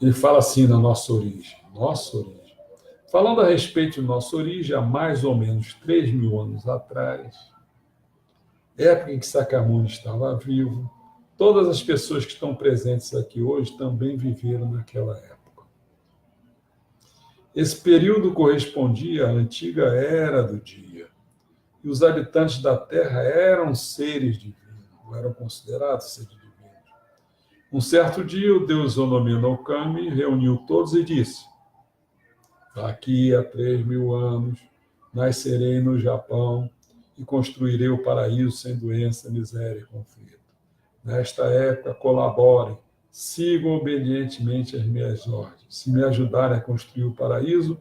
Ele fala assim na nossa origem. Nossa origem. Falando a respeito de nossa origem, há mais ou menos 3.000 anos atrás, época em que Sakyamuni estava vivo, todas as pessoas que estão presentes aqui hoje também viveram naquela época. Esse período correspondia à antiga Era do Dia, e os habitantes da Terra eram seres divinos, eram considerados seres divinos. Um certo dia, o deus Onomi no Kami reuniu todos e disse: daqui a 3.000 anos, nascerei no Japão e construirei o paraíso sem doença, miséria e conflito. Nesta época, colaborem, sigam obedientemente as minhas ordens. Se me ajudarem a construir o paraíso,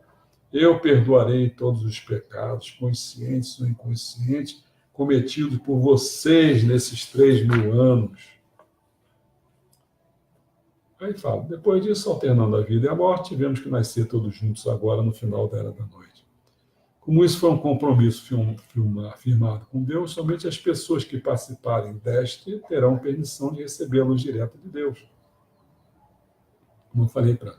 eu perdoarei todos os pecados, conscientes ou inconscientes, cometidos por vocês nesses 3.000 anos. Aí fala, depois disso, alternando a vida e a morte, tivemos que nascer todos juntos agora no final da Era da Noite. Como isso foi um compromisso firmado com Deus, somente as pessoas que participarem deste terão permissão de receber a luz direta de Deus. Como eu falei para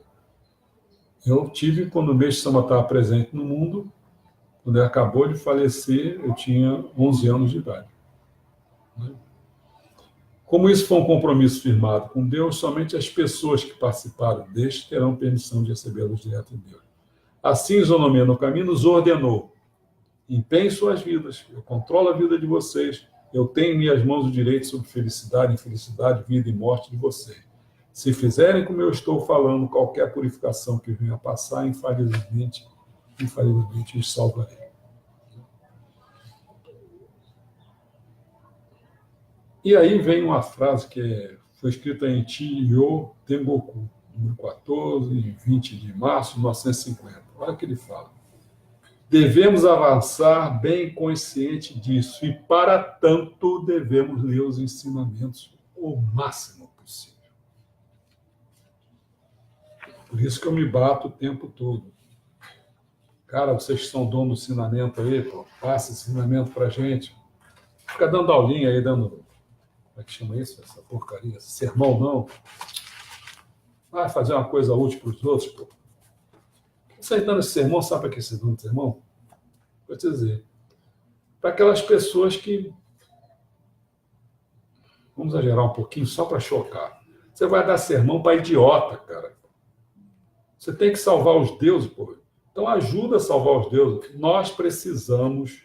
eu tive, quando o Meixo-sama estava presente no mundo, quando ele acabou de falecer, eu tinha 11 anos de idade. Como isso foi um compromisso firmado com Deus, somente as pessoas que participaram deste terão permissão de receber a luz direta de Deus. Assim, Zonomia no caminho nos ordenou: empenhem suas vidas, eu controlo a vida de vocês, eu tenho em minhas mãos o direito sobre felicidade, infelicidade, vida e morte de vocês. Se fizerem como eu estou falando, qualquer purificação que venha a passar, infalivelmente os salvarei. E aí vem uma frase que foi escrita em Chiyo Tengoku, número 14, 20 de março de 1950. Olha o que ele fala. Devemos avançar bem consciente disso, e para tanto devemos ler os ensinamentos o máximo possível. Por isso que eu me bato o tempo todo. Cara, vocês que são dono do ensinamento aí, pô, passa esse ensinamento pra gente. Fica dando aulinha aí, dando... Como é que chama isso? Essa porcaria? Esse sermão, não. Vai fazer uma coisa útil para os outros, pô. Você está nesse sermão, sabe para que você está no sermão? Vou te dizer. Para aquelas pessoas que... Vamos exagerar um pouquinho, só para chocar. Você vai dar sermão para idiota, cara. Você tem que salvar os deuses, pô. Então ajuda a salvar os deuses. Nós precisamos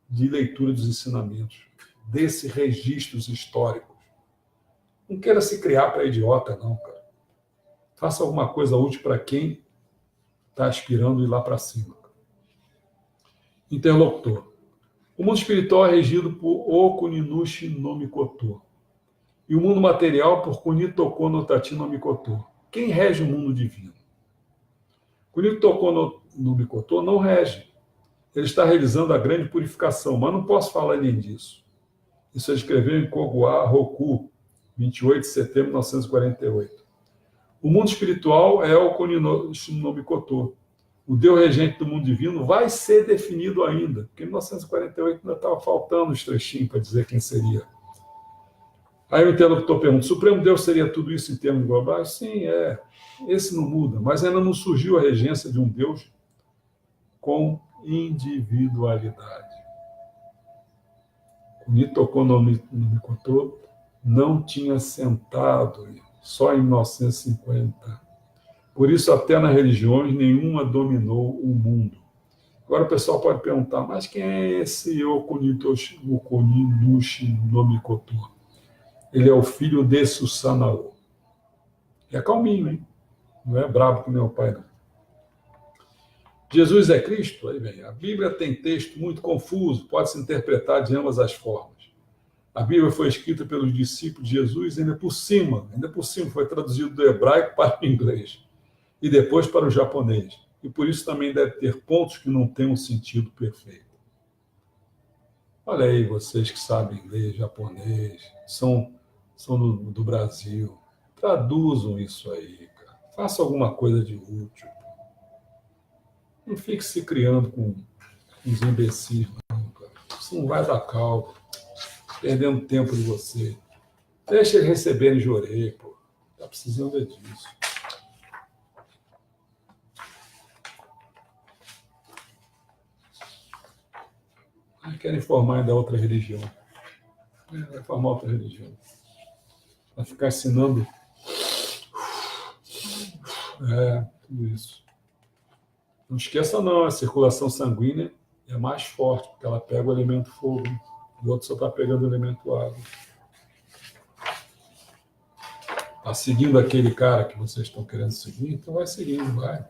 de leitura dos ensinamentos, desses registros históricos. Não queira se criar para idiota, não, cara. Faça alguma coisa útil para quem está aspirando a ir lá para cima. Interlocutor. O mundo espiritual é regido por Okuninushi no Mikoto. E o mundo material por Kunitoko no Tati no Mikoto. Quem rege o mundo divino? Kunitoko no Mikoto não rege. Ele está realizando a grande purificação, mas não posso falar nem disso. Isso ele escreveu em Kogwa Roku, 28 de setembro de 1948. O mundo espiritual é o Kunitoko no Mikoto. O Deus regente do mundo divino vai ser definido ainda, porque em 1948 ainda estava faltando os trechinhos para dizer quem seria. Aí o interlocutor pergunta, o Supremo Deus seria tudo isso em termos globais? Sim, é. Esse não muda, mas ainda não surgiu a regência de um Deus com individualidade. Kunitoko no Mikoto não tinha sentado, só em 1950. Por isso, até nas religiões, nenhuma dominou o mundo. Agora o pessoal pode perguntar, mas quem é esse Okuninushi no Mikoto? Ele é o filho de Susanoo. É calminho, hein? Não é brabo com meu pai, não. Jesus é Cristo? Aí vem. A Bíblia tem texto muito confuso, pode se interpretar de ambas as formas. A Bíblia foi escrita pelos discípulos de Jesus, ainda por cima foi traduzido do hebraico para o inglês e depois para o japonês. E por isso também deve ter pontos que não têm um sentido perfeito. Olha aí, vocês que sabem inglês, japonês, são do Brasil, traduzam isso aí, cara. Faça alguma coisa de útil. Não fique se criando com uns imbecis, não, cara. Isso não vai dar caldo. Perdendo tempo de você. Deixa eles receberem jorei, pô. Tá precisando disso. Querem formar ainda outra religião. Vai formar outra religião. Vai ficar ensinando tudo isso. Não esqueça não, a circulação sanguínea é mais forte, porque ela pega o elemento fogo, o outro só está pegando o elemento água. Está seguindo aquele cara que vocês estão querendo seguir, então vai seguindo, vai.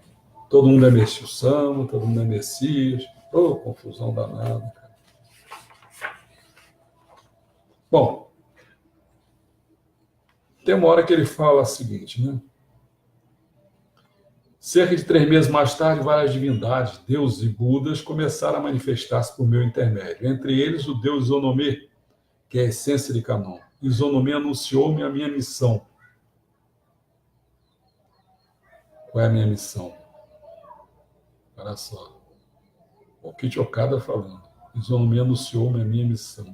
Todo mundo é Messias, todo mundo é Messias. Confusão danada, cara. Bom, tem uma hora que ele fala o seguinte, né? Cerca de 3 meses mais tarde, várias divindades, deuses e budas começaram a manifestar-se por meu intermédio. Entre eles, o deus Izonome, que é a essência de Kanon. Izonome anunciou-me a minha missão. Qual é a minha missão? Olha só. O Kit Okada falando. Izonome anunciou-me a minha missão.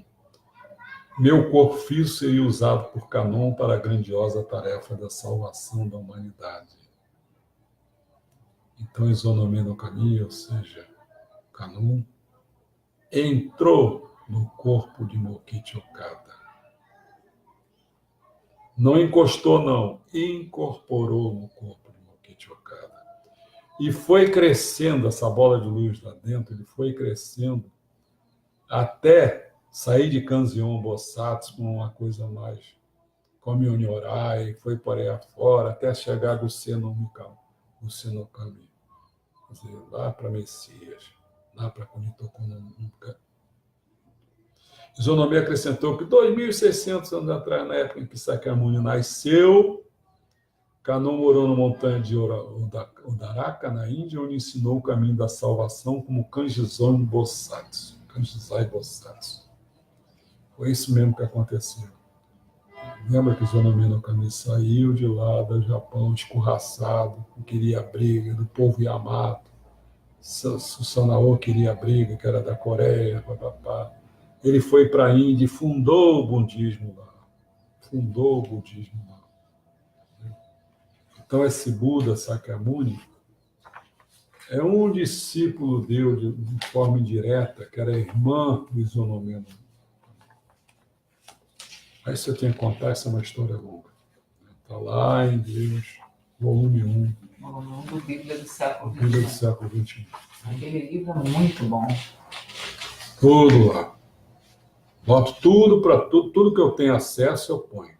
Meu corpo físico seria usado por Kanon para a grandiosa tarefa da salvação da humanidade. Então, Izonome no caminho, ou seja, Kanon, entrou no corpo de Mokichi Okada. Não encostou, não. Incorporou no corpo de Mokichi Okada. E foi crescendo, essa bola de luz lá dentro, ele foi crescendo até sair de Kanzeon Bosatsu com uma coisa mais como Onyorai, foi por aí afora, até chegar a Gusei no Kami. Quer dizer, lá para Messias, lá para Kunitoko no Mika. Izonome acrescentou que 2.600 anos atrás, na época em que Sakyamuni nasceu, Kanon morou na montanha de Udaraka, na Índia, onde ensinou o caminho da salvação como Kanjizai Bosatsu. Foi isso mesmo que aconteceu. Lembra que Izonome no Kami saiu de lá do Japão escorraçado, não queria briga, do povo Yamato. Susanoo queria briga, que era da Coreia, papapá. Ele foi para a Índia e fundou o budismo lá. Então, esse Buda Sakyamuni é um discípulo de forma indireta, que era irmã do Izonome. Aí você tem que contar, essa é uma história longa. Está lá em Deus, volume 1. Volume 1 do Bíblia do século XXI. Bíblia do século XXI. Aquele livro é muito bom. Tudo lá. Boto tudo para tudo que eu tenho acesso, eu ponho.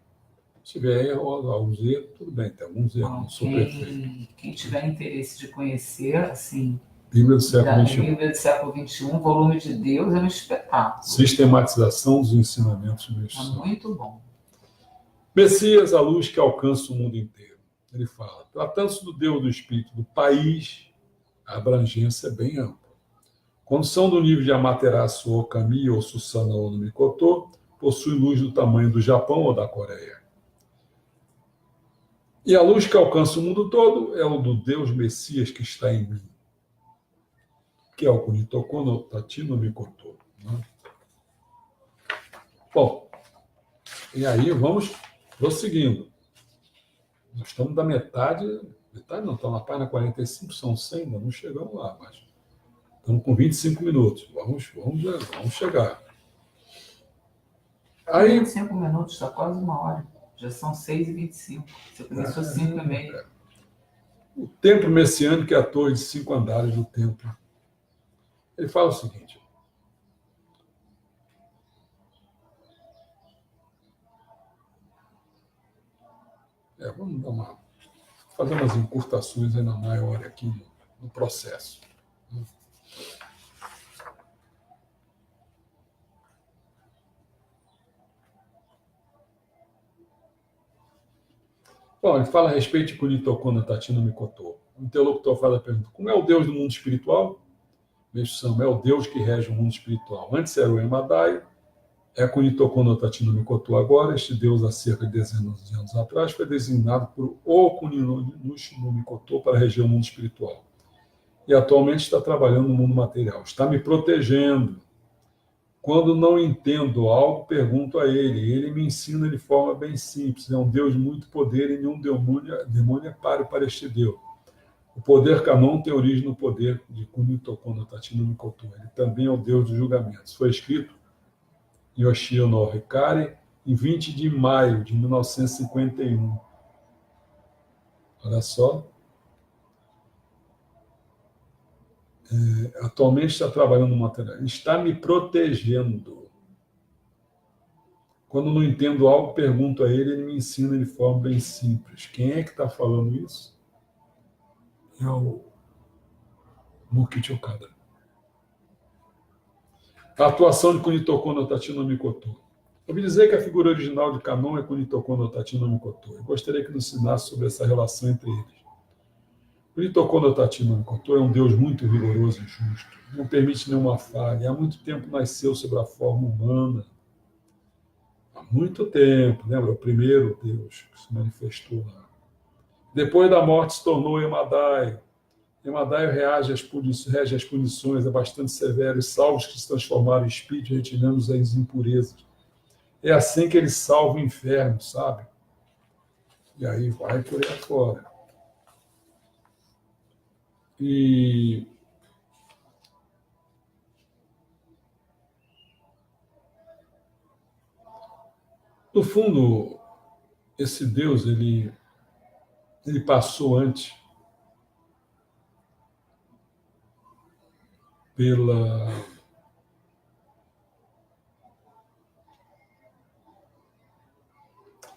Se tiver erro, alguns erros, tudo bem, tem alguns erros, não sou perfeito. Quem tiver interesse de conhecer, assim, Bíblia do século XXI. Bíblia do século XXI, volume de Deus, é um espetáculo. Sistematização dos ensinamentos do Messias. É muito bom. Messias, a luz que alcança o mundo inteiro. Ele fala, tratando-se do Deus do Espírito do país, a abrangência é bem ampla. Quando são do nível de Amaterasu Okami ou Susanoo no Mikoto, possui luz do tamanho do Japão ou da Coreia. E a luz que alcança o mundo todo é o do Deus Messias que está em mim, que é o Kunitoko no Tachi no Mikoto. Né? Bom, e aí vamos prosseguindo. Nós estamos da metade não, estamos na página 45, são 100, ainda não chegamos lá, mas estamos com 25 minutos. Vamos chegar. Aí, 5 minutos, está quase 1 hora. Já são 6h25. Você começou 5h30. O templo messiânico é a torre de 5 andares do templo. Ele fala o seguinte: vamos fazer umas encurtações ainda maior aqui no processo. Bom, ele fala a respeito de Kunitokon no Tatino Mikoto. O interlocutor faz a pergunta: como é o Deus do mundo espiritual? Meixo-sama é o Deus que rege o mundo espiritual. Antes era o Emadai, é Kunitokon no Tatino Mikoto agora. Este Deus, há cerca de dezenas de anos atrás, foi designado por Okunushi no Mikoto para reger o mundo espiritual. E atualmente está trabalhando no mundo material. Está me protegendo. Quando não entendo algo, pergunto a ele. Ele me ensina de forma bem simples. É um Deus de muito poder e nenhum demônio é páreo para este Deus. O poder Kanon tem origem no poder de Kunitokon no Tatino Mikoto. Ele também é o Deus dos julgamentos. Foi escrito em Yoshio no Hikari em 20 de maio de 1951. Olha só. Atualmente está trabalhando no material. Está me protegendo. Quando não entendo algo, pergunto a ele, ele me ensina de forma bem simples. Quem é que está falando isso? É o Mukichi Okada. A atuação de Kunitokon no Tatino Mikoto. Ouvi dizer que a figura original de Kanon é Kunitokon no Tatino Mikoto. Eu gostaria que nos ensinasse sobre essa relação entre eles. Kunitokon no Tatino Mikoto é um Deus muito rigoroso e justo. Não permite nenhuma falha. Há muito tempo nasceu sobre a forma humana. Há muito tempo, lembra? O primeiro Deus que se manifestou lá. Depois da morte se tornou Emadai. Emadai rege as punições, é bastante severo, e salva os que se transformaram em espíritos, retirando-os as impurezas. É assim que ele salva o inferno, sabe? E aí vai por aí afora. E no fundo, esse Deus, ele passou antes pela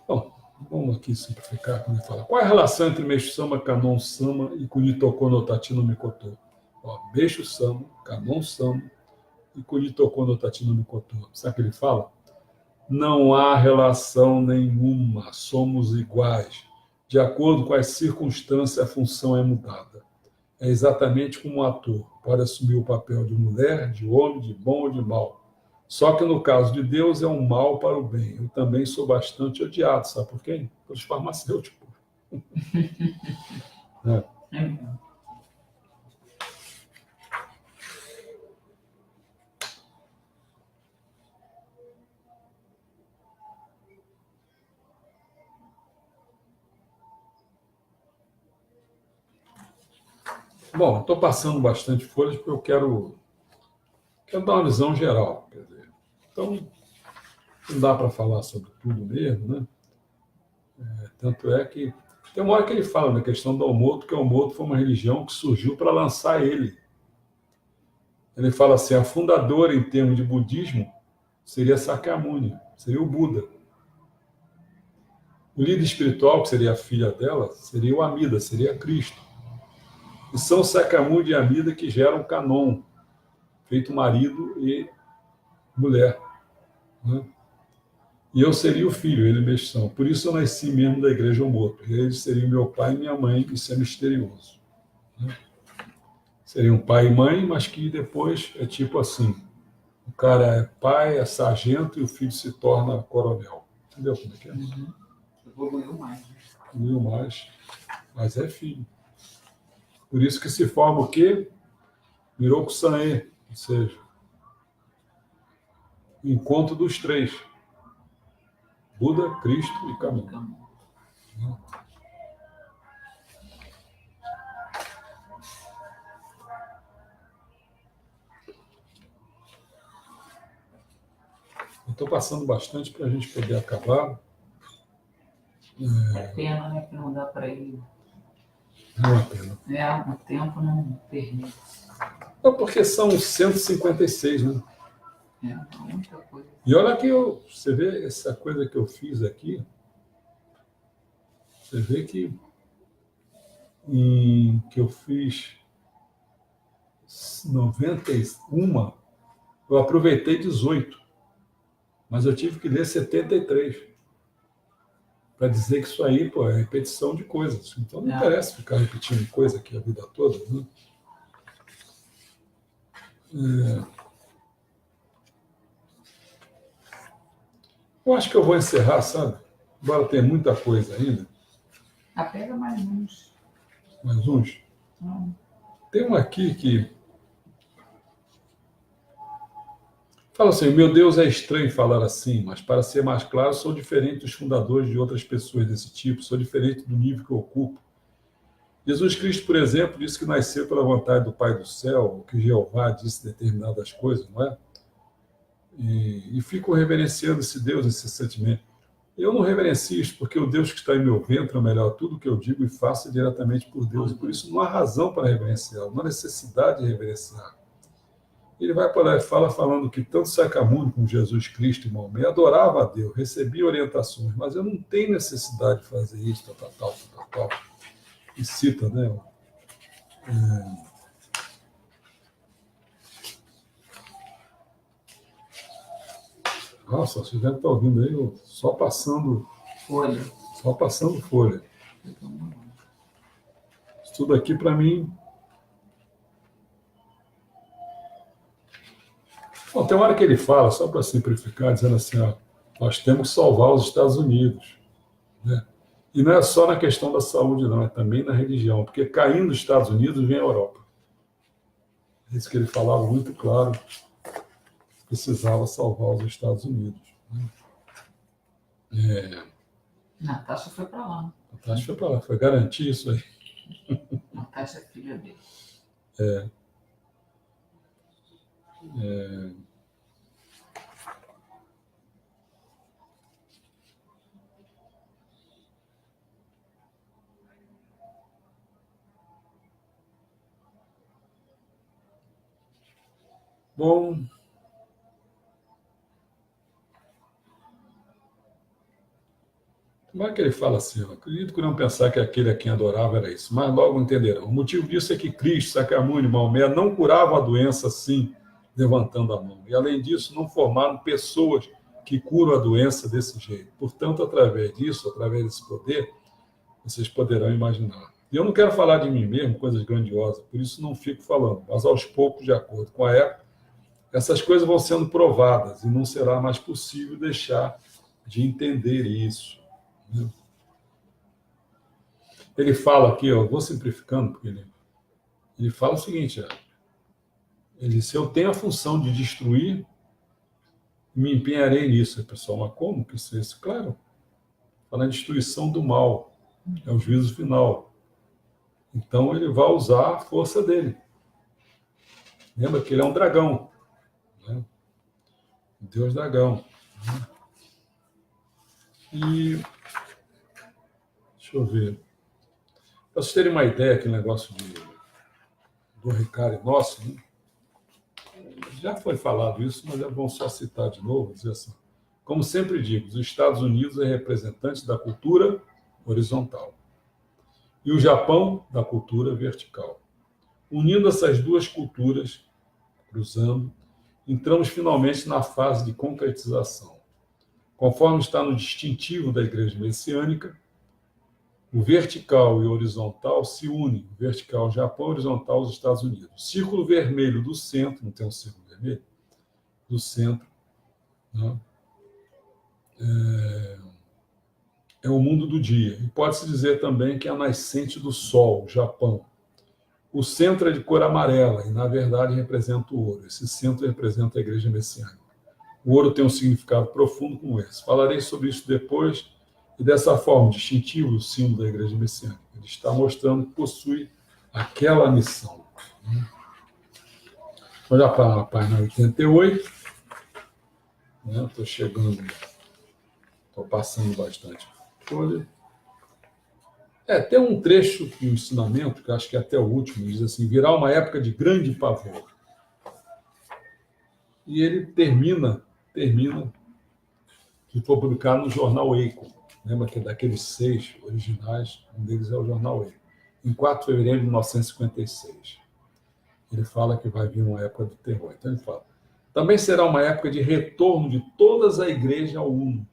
Bom, vamos aqui simplificar quando ele fala. Qual é a relação entre Meixo-sama, Kanon-sama e Kunitokon no Tatino Mikoto? Meixo-sama, Kanon-sama e Kunitokon no Tatino Mikoto. Sabe o que ele fala? Não há relação nenhuma, somos iguais. De acordo com as circunstâncias, a função é mudada. É exatamente como um ator pode assumir o papel de mulher, de homem, de bom ou de mal. Só que no caso de Deus é um mal para o bem. Eu também sou bastante odiado, sabe por quem? Pelos farmacêuticos. É. Bom, estou passando bastante folhas porque eu quero dar uma visão geral. Quer dizer, então, não dá para falar sobre tudo mesmo, né? Tanto é que tem uma hora que ele fala na questão do Omoto, que o Omoto foi uma religião que surgiu para lançar ele. Ele fala assim, a fundadora em termos de budismo seria Sakyamuni, seria o Buda. O líder espiritual, que seria a filha dela, seria o Amida, seria Cristo. E são Sakyamuni e Amida que geram Kanon, feito marido e mulher. Né? E eu seria o filho, ele mesmo são. Por isso eu nasci mesmo da igreja Omoto. Eles seriam meu pai e minha mãe, isso é misterioso. Né? Seriam pai e mãe, mas que depois é tipo assim, o cara é pai, é sargento e o filho se torna coronel. Entendeu como é que é? Evoluiu mais. Evoluiu mais, mas é filho. Por isso que se forma o quê? Miroku-san-e, ou seja, o encontro dos três. Buda, Cristo e Caminho. Eu estou passando bastante para a gente poder acabar. É pena, né, que não dá para ir. Não é pena. O tempo não permite. Não, porque são 156, né? Muita coisa. E olha que você vê essa coisa que eu fiz aqui, você vê que eu fiz 91, eu aproveitei 18, mas eu tive que ler 73 para dizer que isso aí, pô, é repetição de coisas. Então não interessa ficar repetindo coisa aqui a vida toda, né? Eu acho que eu vou encerrar, sabe? Embora tenha muita coisa ainda. Pega mais uns. Mais uns? Tem um aqui que fala assim: meu Deus, é estranho falar assim, mas para ser mais claro, sou diferente dos fundadores de outras pessoas desse tipo, sou diferente do nível que eu ocupo. Jesus Cristo, por exemplo, disse que nasceu pela vontade do Pai do céu, que Jeová disse determinadas coisas, não é? E fico reverenciando esse Deus incessantemente. Eu não reverencio isso porque o Deus que está em meu ventre é o melhor. Tudo que eu digo e faço é diretamente por Deus. E por isso não há razão para reverenciá-lo, não há necessidade de reverenciar. Ele vai para lá e falando que tanto Sacamuni como Jesus Cristo e Maomé adorava a Deus, recebia orientações, mas eu não tenho necessidade de fazer isso, tal. E cita, né? Nossa, você deve estar ouvindo aí, só passando folha. Só passando folha. Isso tudo aqui para mim. Bom, tem uma hora que ele fala, só para simplificar, dizendo assim: ó, nós temos que salvar os Estados Unidos. Né? E não é só na questão da saúde, não, é também na religião, porque caindo os Estados Unidos vem a Europa. É isso que ele falava muito claro, precisava salvar os Estados Unidos. Né? Natasha foi para lá. Natasha foi para lá, foi garantir isso aí. Natasha é filha dele. Bom, como é que ele fala assim? Eu acredito que não pensar que aquele a quem adorava era isso, mas logo entenderão. O motivo disso é que Cristo, Sacamuni, Maomé não curavam a doença assim, levantando a mão. E, além disso, não formaram pessoas que curam a doença desse jeito. Portanto, através disso, através desse poder, vocês poderão imaginar. E eu não quero falar de mim mesmo, coisas grandiosas, por isso não fico falando. Mas, aos poucos, de acordo com a época, essas coisas vão sendo provadas e não será mais possível deixar de entender isso. Ele fala aqui, eu vou simplificando, porque ele fala o seguinte: ele disse, eu tenho a função de destruir, me empenharei nisso. Pessoal, mas como que isso é isso? Claro, fala em destruição do mal, é o juízo final. Então ele vai usar a força dele. Lembra que ele é um dragão, né? Deus dragão. E deixa eu ver. Para vocês terem uma ideia, aquele negócio do Ricardo nosso, né? Já foi falado isso, mas é bom só citar de novo, dizer assim: como sempre digo, os Estados Unidos é representante da cultura horizontal e o Japão da cultura vertical. Unindo essas duas culturas, cruzando, entramos finalmente na fase de concretização. Conforme está no distintivo da Igreja Messiânica, o vertical e o horizontal se unem. O vertical, o Japão, o horizontal, os Estados Unidos. O círculo vermelho do centro, não tem um círculo vermelho? Do centro, né? É o mundo do dia. E pode-se dizer também que é a nascente do sol, o Japão. O centro é de cor amarela e, na verdade, representa o ouro. Esse centro representa a Igreja Messiânica. O ouro tem um significado profundo como esse. Falarei sobre isso depois. E dessa forma, distintivo o símbolo da Igreja Messiânica. Ele está mostrando que possui aquela missão. Olha para a página 88. né? Estou chegando, estou passando bastante folha. Tem um trecho do ensinamento, que acho que é até o último, diz assim: virá uma época de grande pavor. E ele termina, que foi publicado no jornal Eco. Lembra que daqueles 6 originais, um deles é o jornal Eco. Em 4 de fevereiro de 1956. Ele fala que vai vir uma época do terror. Então ele fala: também será uma época de retorno de todas a igreja ao uno.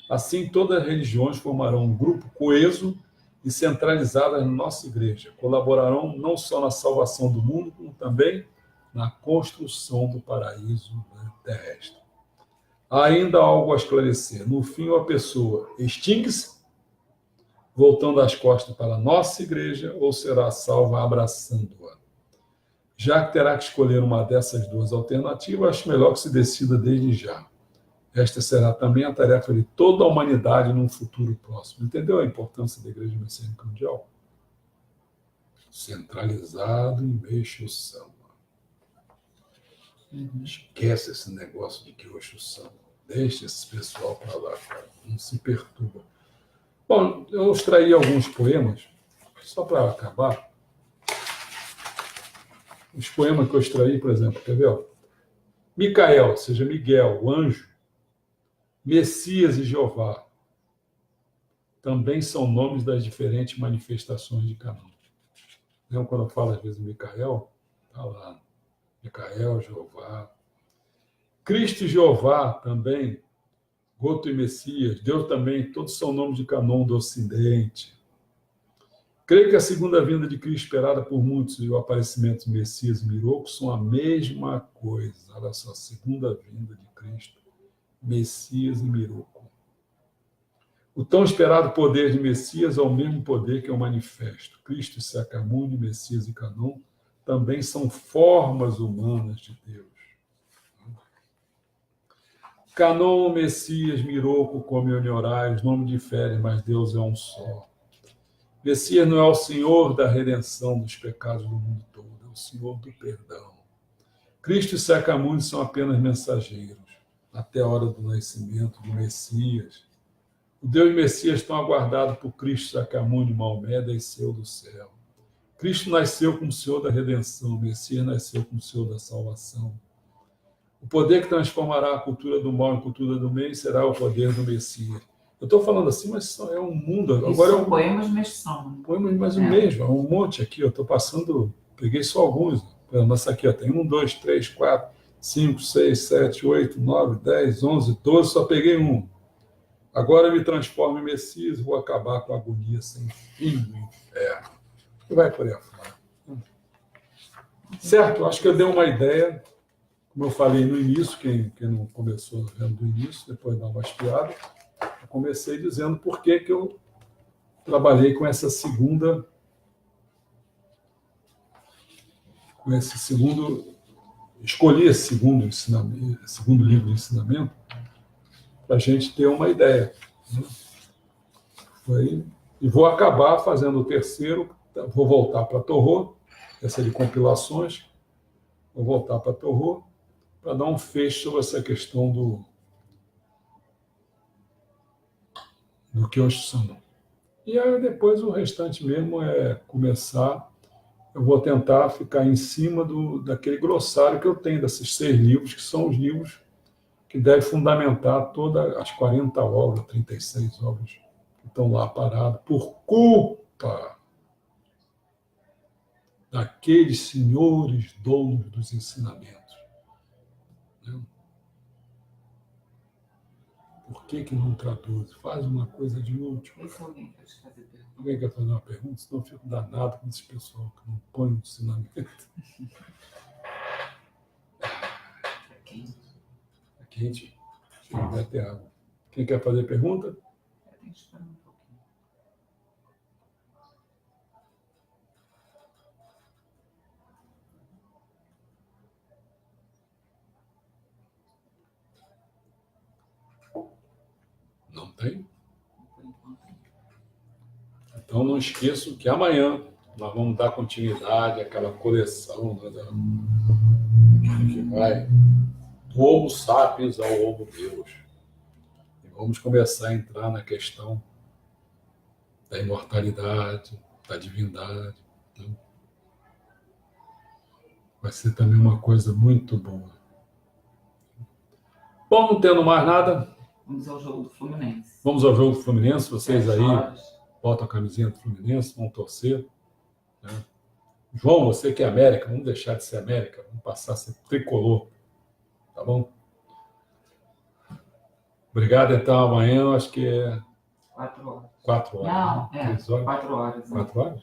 Assim, todas as religiões formarão um grupo coeso e centralizado na nossa igreja. Colaborarão não só na salvação do mundo, como também na construção do paraíso, né, terrestre. Há ainda algo a esclarecer. No fim, a pessoa extingue-se, voltando as costas para a nossa igreja, ou será salva abraçando-a. Já que terá que escolher uma dessas duas alternativas, acho melhor que se decida desde já. Esta será também a tarefa de toda a humanidade num futuro próximo. Entendeu a importância da Igreja Messiânica Mundial? Centralizado em Meixo Sama. Esquece esse negócio de que Meixo Sama. Deixa esse pessoal para lá, cara. Não se perturba. Bom, eu extraí alguns poemas, só para acabar. Os poemas que eu extraí, por exemplo, quer ver? Micael, ou seja, Miguel, o anjo. Messias e Jeová também são nomes das diferentes manifestações de Canaã. Lembra quando eu falo às vezes Micael? Está lá. Micael, Jeová. Cristo e Jeová também, Goto e Messias, Deus também, todos são nomes de Canon do Ocidente. Creio que a segunda vinda de Cristo, esperada por muitos, e o aparecimento de Messias e Miroco são a mesma coisa. Olha só, segunda vinda de Cristo, Messias e Miroco. O tão esperado poder de Messias é o mesmo poder que eu manifesto. Cristo e Sacamuni, Messias e Canon também são formas humanas de Deus. Canon, Messias, Miroco, como Oniorai, os nomes diferem, mas Deus é um só. Messias não é o Senhor da redenção dos pecados do mundo todo, é o Senhor do perdão. Cristo e Sacamuni são apenas mensageiros, até a hora do nascimento do Messias. O Deus Messias tão aguardado por Cristo, Sacamuni, Maomé, desceu do céu. Cristo nasceu como Senhor da redenção, o Messias nasceu como Senhor da salvação. O poder que transformará a cultura do mal em cultura do bem será o poder do Messias. Eu estou falando assim, mas é um mundo. Agora são poemas, mas são. Poemas mais um mesmo, um monte aqui. Eu estou passando, peguei só alguns. Nossa, aqui, ó, tem 1, 2, 3, 4, 5, 6, 7, 8, 9, 10, 11, 12, só peguei um. Agora eu me transformo em Messias e vou acabar com a agonia sem fim do inferno. E vai por aí afora. Certo? Acho que eu dei uma ideia. Como eu falei no início, quem não começou vendo do início, depois dá uma espiada, eu comecei dizendo por que eu trabalhei com essa segunda, escolhi esse segundo ensinamento, segundo livro de ensinamento, para a gente ter uma ideia. Né? E vou acabar fazendo o terceiro, vou voltar para Torô, essa de compilações, vou voltar para Torô, para dar um fecho sobre essa questão do Kyoshi-sama. E aí depois o restante mesmo é começar, eu vou tentar ficar em cima daquele glossário que eu tenho, desses 6 livros, que são os livros que devem fundamentar todas as 40 obras, 36 obras que estão lá paradas, por culpa daqueles senhores donos dos ensinamentos. Por que não traduz? Faz uma coisa de útil. Alguém quer fazer uma pergunta? Senão eu fico danado com esse pessoal que não põe no ensinamento. É quente. Vai ter água. Quem quer fazer pergunta? Tem que esperar um pouquinho. Não tem? Então não esqueçam que amanhã nós vamos dar continuidade àquela coleção que vai do Homo sapiens ao Homo Deus. E vamos começar a entrar na questão da imortalidade, da divindade. Né? Vai ser também uma coisa muito boa. Bom, não tendo mais nada, Vamos ao jogo do Fluminense. vamos ao jogo do Fluminense. Vocês 7 aí horas. botam a camisinha do Fluminense, vão torcer. Né? João, você que é América, vamos deixar de ser América, vamos passar a ser tricolor. Tá bom? Obrigado, então. Amanhã, eu acho que é 4 horas. 4 horas. Não, né? 3 horas. 4 horas. 4 horas?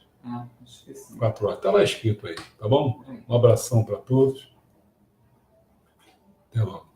Esqueci. 4 horas. Está lá escrito aí, tá bom? Peraí. Um abração para todos. Até logo.